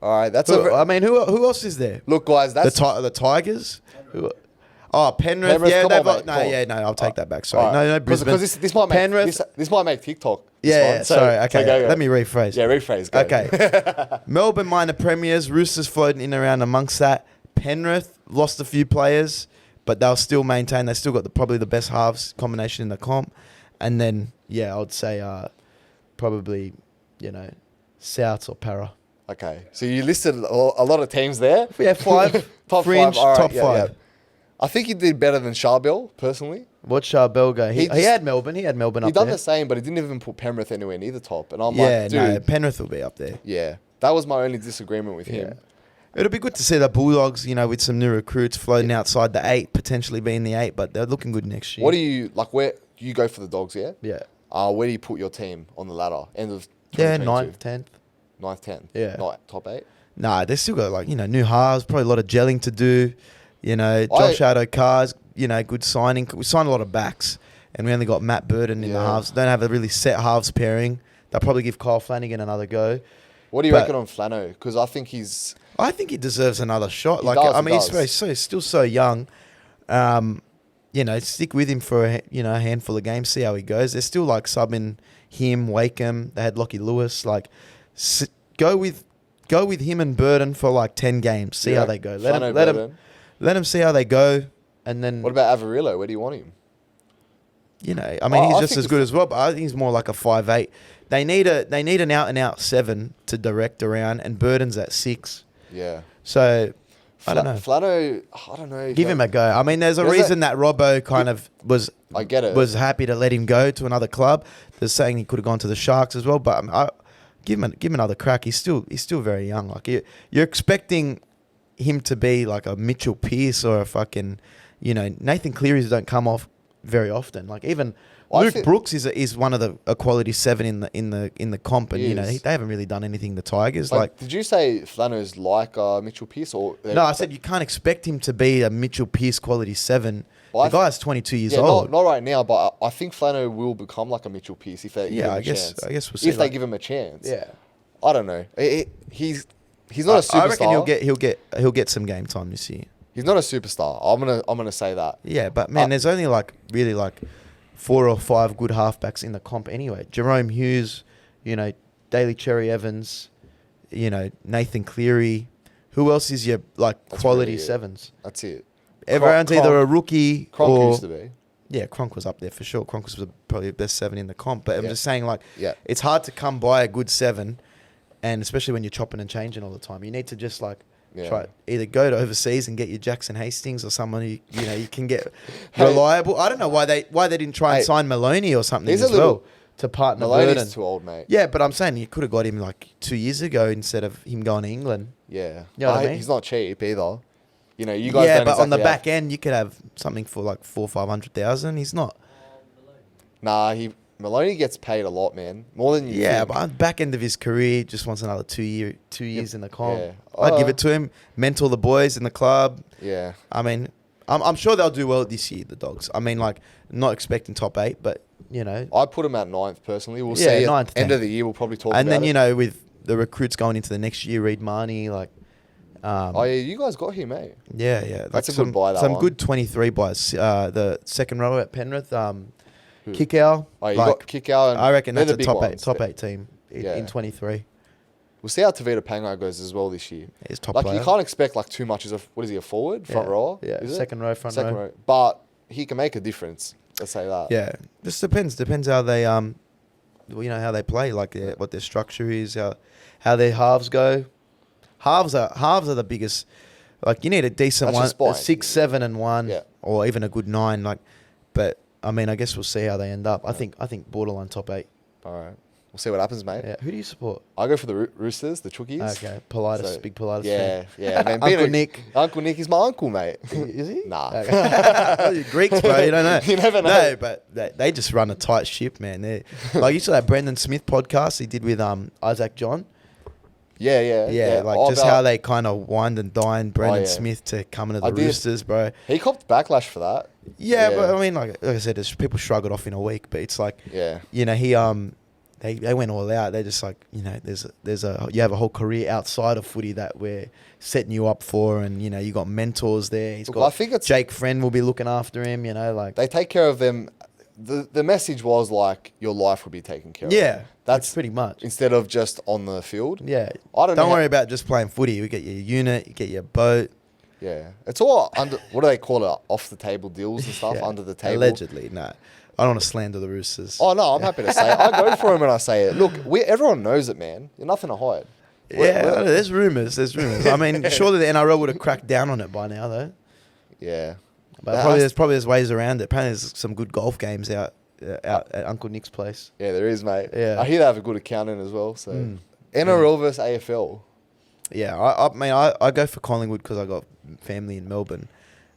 All right, who else is there? Look, guys, that's the Tigers. Penrith. I'll take that back. Sorry, right. No, Brisbane. Because this might make Penrith. This might make TikTok. Sorry. Okay, go. Let me rephrase. Yeah, rephrase. Go. Okay, Melbourne minor premiers. Roosters floating in around amongst that. Penrith lost a few players, but they'll still maintain. They still got probably the best halves combination in the comp. And then I would say probably. Souths or Para. Okay, so you listed a lot of teams there. Yeah, 5. Top Fringe, 5. All right, top yeah, 5. yeah. I think he did better than Charbel, personally. What's Charbel go? He just- had Melbourne. He had Melbourne He up done there. the same, but he didn't even put Penrith anywhere near the top. And I'm Yeah, like, no, dude, Penrith will be up there. yeah, that was my only disagreement with Yeah. him. It'll be good to see the Bulldogs, you know, with some new recruits floating outside the 8, potentially being the 8, but they're looking good next year. What do you like? Where you go for the Dogs? Yeah. Yeah. Where do you put your team on the ladder? End of Yeah, 2022? 9th, 10th. 9th, 10th. Yeah. Not top 8. Nah, they still got, like, you know, new halves, probably a lot of gelling to do. You know, Josh Addo-Carr's, you know, good signing. We signed a lot of backs, and we only got Matt Burton in the Yeah. halves. Don't have a really set halves pairing. They'll probably give Kyle Flanagan another go. What do you But- reckon on Flano? Because I think he's I think he deserves another shot. He Like, does, I he mean, does. he's still so young. You know, stick with him for a handful of games, see how he goes. They're still like subbing him, Wakeham. They had Lockie Lewis. Like, go with him and Burton for like 10 games. See how they go. Flano, Let Burton. him see how they go, and then What about Avarillo? Where do you want him? you know, I mean, I he's just think as good as well. But I think he's more like a 5'8". They need an out and out 7 to direct around, and Burton's at 6. Yeah. So I don't know. Flano, I don't know. Give him a go. I mean, there's a There's reason that Robbo kind of was I get it. was happy to let him go to another club. They're saying he could have gone to the Sharks as well, but I give him another crack. He's still very young. Like you're expecting him to be like a Mitchell Pearce or a fucking, you know, Nathan Cleary's don't come off very often. Like even Luke Brooks is one of a quality 7 in the comp, and He you know is. they haven't really done anything. The Tigers Like, did you say Flano's like Mitchell Pearce or no, I said you can't expect him to be a Mitchell Pearce quality 7. Well, The guy's 22 years yeah, old. not right now, but I think Flano will become like a Mitchell Pearce if they give him I a guess chance. I guess we'll see. If they give him a chance. yeah, I don't know. He's not a superstar. I reckon he'll get some game time this year. He's not a superstar. I'm gonna say that. Yeah, but man, there's only like really like 4 or 5 good halfbacks in the comp anyway. Jerome Hughes, you know, Daly Cherry Evans, you know, Nathan Cleary. Who else is your like quality really it. 7s? That's it. Everyone's either a rookie Cronk or used to be. yeah, Cronk was up there for sure. Cronk was probably the best 7 in the comp. But I'm Yeah. just saying, like, Yeah. it's hard to come by a good 7, and especially when you're chopping and changing all the time. You need to just like Yeah. try either go to overseas and get your Jackson Hastings or someone who you can get Hey. reliable. I don't know why they didn't try and Hey. sign Maloney or something He's as a little- well to partner Burton. Maloney's too old, mate. Yeah, but I'm saying you could have got him like 2 years ago instead of him going to England. Yeah. You know what I mean? He's not cheap either. You know, you guys Yeah, don't but on the exactly back end you could have something for like 400,000-500,000. He's not. Nah, Maloney gets paid a lot, man. More than you Yeah, think. but on the back end of his career, just wants another 2 years in the comp. Yeah. I'd give it to him. Mentor the boys in the club. Yeah. I mean, I'm sure they'll do well this year, the Dogs. I mean, like, not expecting top 8, but, you know. I put him at 9th personally. We'll Yeah, see. 9th, End 10th. of the year, we'll probably talk about And then, it. you know, with the recruits going into the next year, Reid Marnie, like... Oh, yeah, you guys got him, eh? Yeah, yeah. That's a good buy, that Some one. good 23 buys. The second row at Penrith, Kickow. Oh, you got Kickow. And I reckon they're that's the a big top ones. 8 team Yeah. in 23. We'll see how Tavita Pangai goes as well this year. He's top Like, player. you can't expect, like, too much as a... What is he, a forward? Front Yeah. row? Yeah, Is it? second row, front Second row. row. But he can make a difference. Let's say that. Yeah, just depends how they well, you know, how they play, like what their structure is, how their halves go. Halves are the biggest. Like, you need a decent That's one, your a spine. 6, 7, and 1, Yeah. or even a good 9. Like, but I mean, I guess we'll see how they end up. I think borderline top 8. All right. We'll see what happens, mate. Yeah. Who do you support? I go for the Roosters, the Chookies. Okay, Politis, So, big Politis Yeah, fan. yeah. Man, Uncle Nick. Uncle Nick is my uncle, mate. Is he? Nah. Okay. You're Greeks, bro. You don't know. You never know. No, but they just run a tight ship, man. Like, you saw that Brendan Smith podcast he did with Isaac John. Yeah. Like Oh, just how they kind of wined and dined Brendan yeah. Smith to come into I the did. Roosters, bro. He copped backlash for that. Yeah, Yeah. but I mean, like I said, people shrug it off in a week, but it's like, Yeah. you know, they went all out. They're just like, you know, you have a whole career outside of footy that we're setting you up for, and you know, you got mentors there. He's Look, got I think it's- Jake Friend will be looking after him. You know, like They take care of them. The message was like your life will be taken care of. yeah, That's pretty much. instead of just on the field. Yeah, I don't know worry how- about just playing footy. You get your unit, you get your boat. Yeah. It's all under, what do they call it? Off the table deals and stuff Yeah. under the table. Allegedly, no. I don't want to slander the Roosters. Oh no, I'm happy to say it. I go for him and I say it. Look, everyone knows it, man. You're nothing to hide. Yeah, there's rumours. I mean, surely the NRL would have cracked down on it by now, though. Yeah. But there's ways around it. Apparently, there's some good golf games out at Uncle Nick's place. Yeah, there is, mate. Yeah. I hear they have a good accountant as well. So NRL versus AFL. Yeah, I mean, I go for Collingwood because I got family in Melbourne.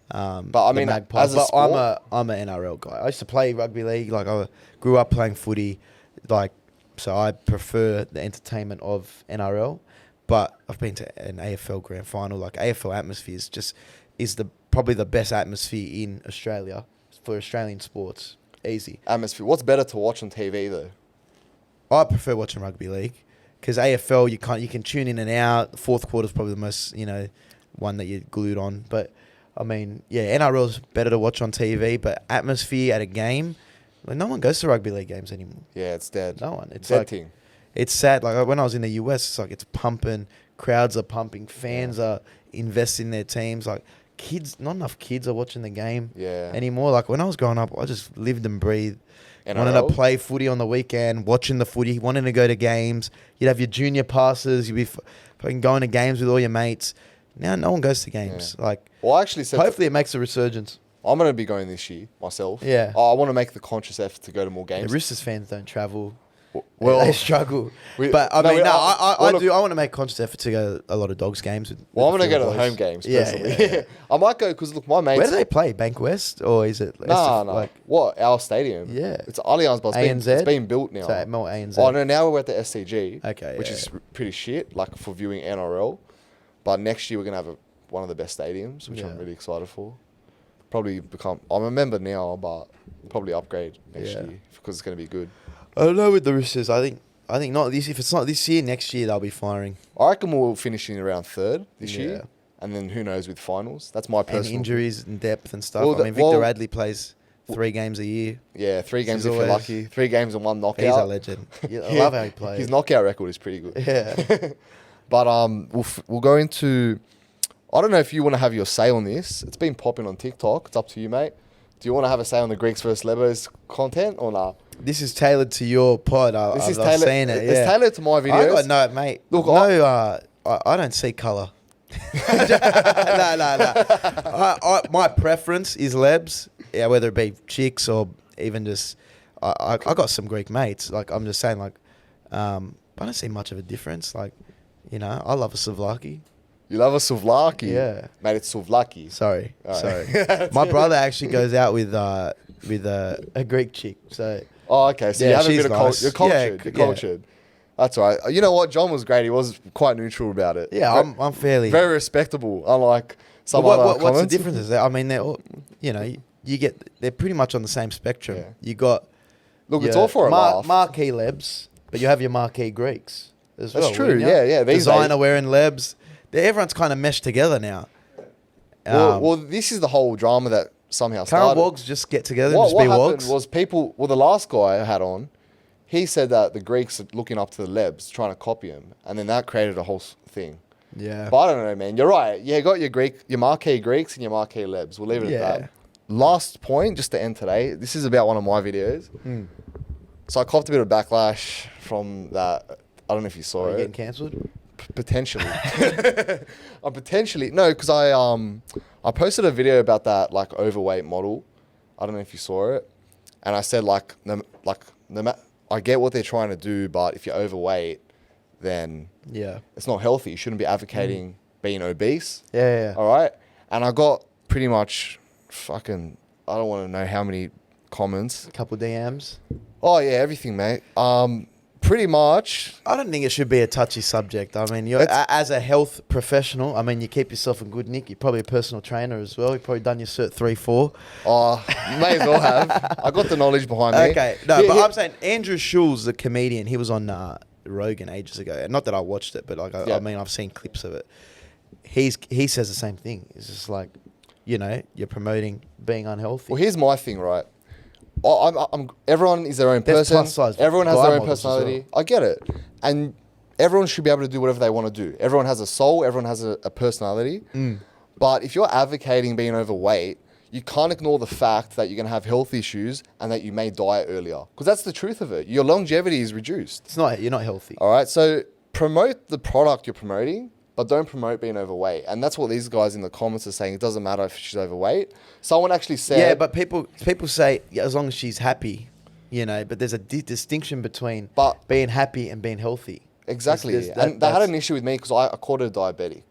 But I mean, Magpies. I'm an NRL guy. I used to play rugby league. Like I grew up playing footy, like so I prefer the entertainment of NRL. But I've been to an AFL grand final. Like AFL atmosphere is probably the best atmosphere in Australia for Australian sports. Easy atmosphere. What's better to watch on TV though? I prefer watching rugby league because AFL you can tune in and out. The fourth quarter is probably the most one that you're glued on, but. I mean, yeah, NRL's better to watch on TV, but atmosphere at a game, like no one goes to rugby league games anymore. Yeah, it's dead. No one. It's dead like, thing. It's sad. Like when I was in the US, it's like it's pumping, crowds are pumping, fans are investing in their teams. Like kids, not enough kids are watching the game anymore. Like when I was growing up, I just lived and breathed. NRL? Wanted to play footy on the weekend, watching the footy, wanting to go to games. You'd have your junior passes. You'd be fucking going to games with all your mates. Now no one goes to games. Yeah. Like, well, I actually said hopefully it makes a resurgence. I'm going to be going this year myself. Yeah. I want to make the conscious effort to go to more games. The Roosters fans don't travel. Well, they struggle. But I want to make a conscious effort to go to a lot of Dogs games. Well, I'm going to go to the home games. Personally. Yeah. I might go because look, my mates. Where do they play? Bank West or is it? No. Like what? Our stadium. Yeah. It's Allianz, but it's been built now. So more ANZ. Oh no, now we're at the SCG. Okay. Which is pretty shit, like for viewing NRL. But next year we're going to have one of the best stadiums, which I'm really excited for. Probably I'm a member now, but probably upgrade next year because it's going to be good. I don't know with the Roosters. I think not this. If it's not this year, next year they'll be firing. I reckon we'll finish in around third this year, and then who knows with finals. That's my personal. And injuries and depth and stuff. I mean, Victor Radley plays 3 games a year. Yeah, 3 games if you're lucky. 3 games and 1 knockout. He's a legend. I love how he plays. His knockout record is pretty good. Yeah. But we'll go into. I don't know if you want to have your say on this. It's been popping on TikTok. It's up to you, mate. Do you want to have a say on the Greeks versus Lebos content or not? This is tailored to your pod. I've seen it. It's tailored to my videos. No, mate. Look, I don't see colour. No. My preference is Lebs. Yeah, whether it be chicks or even just. I got some Greek mates. Like I'm just saying, like, I don't see much of a difference. Like, I love a souvlaki. You love a souvlaki? Yeah. Mate, it's souvlaki. Sorry. My brother actually goes out with a Greek chick. So. Oh, okay. So you have a bit of culture. You're cultured. You're cultured. That's all right. You know what? John was great. He was quite neutral about it. Yeah, I'm fairly... Very respectable, unlike some other comments. What's the difference? Is I mean, they're all, they're pretty much on the same spectrum. Yeah. You got... Look, it's all for a laugh. Marquee Lebs, but you have your marquee Greeks as well. That's true. Yeah. Designer wearing Lebs. Everyone's kind of meshed together now. Well, this is the whole drama that somehow started. Can't Wogs just get together and just be Wogs? What happened was the last guy I had on, he said that the Greeks are looking up to the Lebs, trying to copy him. And then that created a whole thing. Yeah. But I don't know, man. You're right. Yeah, you got your marquee Greeks and your marquee Lebs. We'll leave it at that. Last point, just to end today. This is about one of my videos. So I copped a bit of backlash from that. I don't know if you saw it. Are you getting cancelled? Potentially. No, because I posted a video about that like overweight model. I don't know if you saw it. And I said I get what they're trying to do, but if you're overweight, then it's not healthy. You shouldn't be advocating being obese. Yeah. All right. And I got pretty much fucking, I don't want to know how many comments. A couple DMs. Oh yeah, everything, mate. Pretty much. I don't think it should be a touchy subject. I mean, as a health professional, I mean, you keep yourself in good nick. You're probably a personal trainer as well. You've probably done your Cert 3-4. Oh, you may as well have. I got the knowledge behind me. Okay. No, but I'm saying Andrew Schulz, the comedian, he was on Rogan ages ago. Not that I watched it, but I mean, I've seen clips of it. He says the same thing. It's just like, you're promoting being unhealthy. Well, here's my thing, right? Everyone is their own person. Everyone has their own personality. Well. I get it. And everyone should be able to do whatever they want to do. Everyone has a soul. Everyone has a personality. But if you're advocating being overweight, you can't ignore the fact that you're going to have health issues and that you may die earlier. Because that's the truth of it. Your longevity is reduced. You're not healthy. All right. So promote the product you're promoting, but don't promote being overweight. And that's what these guys in the comments are saying. It doesn't matter if she's overweight. Someone actually said... Yeah, but people say, yeah, as long as she's happy, you know, but there's a distinction between being happy and being healthy. Exactly. They had an issue with me because I called her diabetic.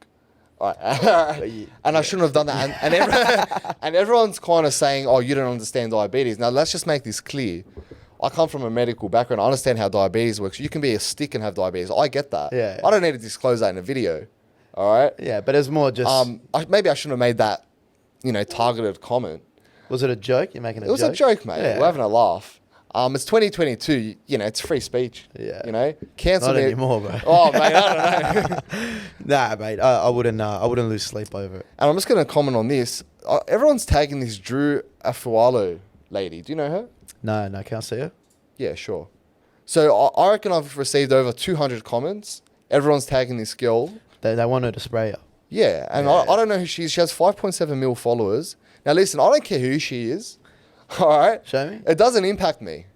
Right. And I shouldn't have done that. And everyone's kind of saying, oh, you don't understand diabetes. Now, let's just make this clear. I come from a medical background. I understand how diabetes works. You can be a stick and have diabetes. I get that. Yeah. I don't need to disclose that in a video. All right? Yeah, but it's more just... maybe I shouldn't have made that, you know, targeted comment. Was it a joke? You're making a joke? It was a joke, mate. Yeah. We're having a laugh. It's 2022. You know, it's free speech. Yeah. You know? Cancel Not me. anymore, bro. Oh, mate, I don't know. Nah, mate. I wouldn't lose sleep over it. And I'm just going to comment on this. Everyone's tagging this Drew Afualo lady. Do you know her? No, can't see her. Yeah, sure. So I reckon I've received over 200 comments. Everyone's tagging this girl. They want her to spray her. Yeah, and I don't know who she is. She has 5.7 mil followers. Now, listen, I don't care who she is. All right? Show me. It doesn't impact me.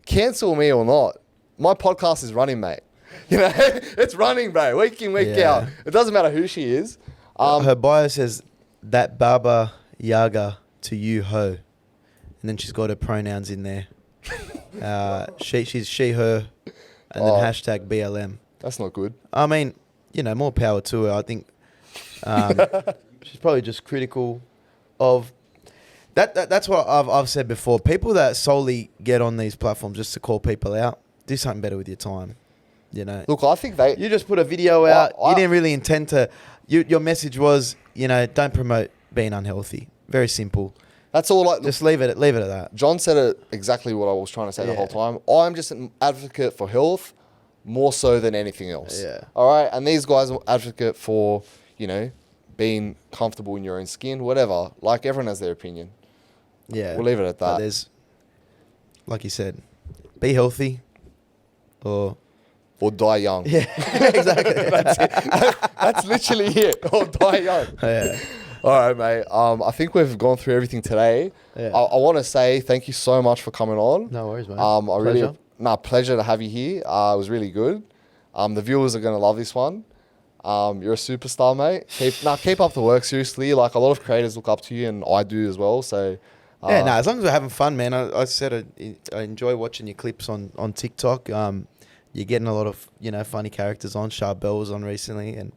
Cancel me or not. My podcast is running, mate. You know, it's running, bro. Week in, week out. It doesn't matter who she is. Her bio says, that Baba Yaga to you, ho. And then she's got her pronouns in there. She's she, her, and then hashtag BLM. That's not good. I mean, you know, more power to her. I think she's probably just critical of that. That's what I've said before. People that solely get on these platforms just to call people out, do something better with your time. You know. Look, I think you just put a video out. You didn't really intend to. Your message was, you know, don't promote being unhealthy. Very simple. That's all. Just leave it at that. John said it exactly what I was trying to say the whole time. I'm just an advocate for health, more so than anything else. Yeah. All right. And these guys are advocate for, you know, being comfortable in your own skin, whatever. Like, everyone has their opinion. Yeah. We'll leave it at that. But there's, like you said, be healthy, or die young. Yeah. Exactly. That's it. That's literally it. Or die young. Yeah. All right, mate. I think we've gone through everything today. Yeah. I want to say thank you so much for coming on. No worries, mate. Pleasure to have you here. It was really good. The viewers are going to love this one. You're a superstar, mate. Keep up the work, seriously. Like, a lot of creators look up to you, and I do as well. So as long as we're having fun, man. I said I enjoy watching your clips on TikTok. You're getting a lot of, you know, funny characters on. Sharp Bell was on recently, and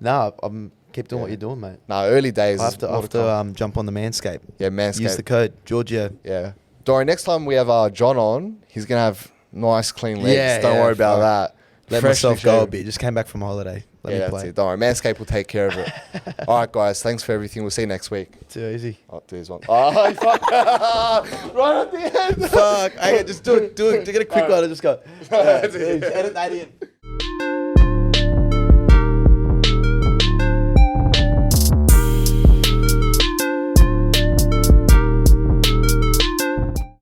I'm keep doing what you're doing, mate. Early days. I have to jump on the Manscaped. Yeah, Manscaped. Use the code Giorgio. Yeah. Dory, next time we have John on, he's gonna have nice clean legs. Don't worry about that. Let myself go a bit. Just came back from holiday. Let me play. That's it. Don't worry. Manscaped will take care of it. All right, guys. Thanks for everything. We'll see you next week. Too easy. Oh, there's one. Oh, fuck. Right at the end. Fuck. Just do it. Get a quick one and just go. Edit that in.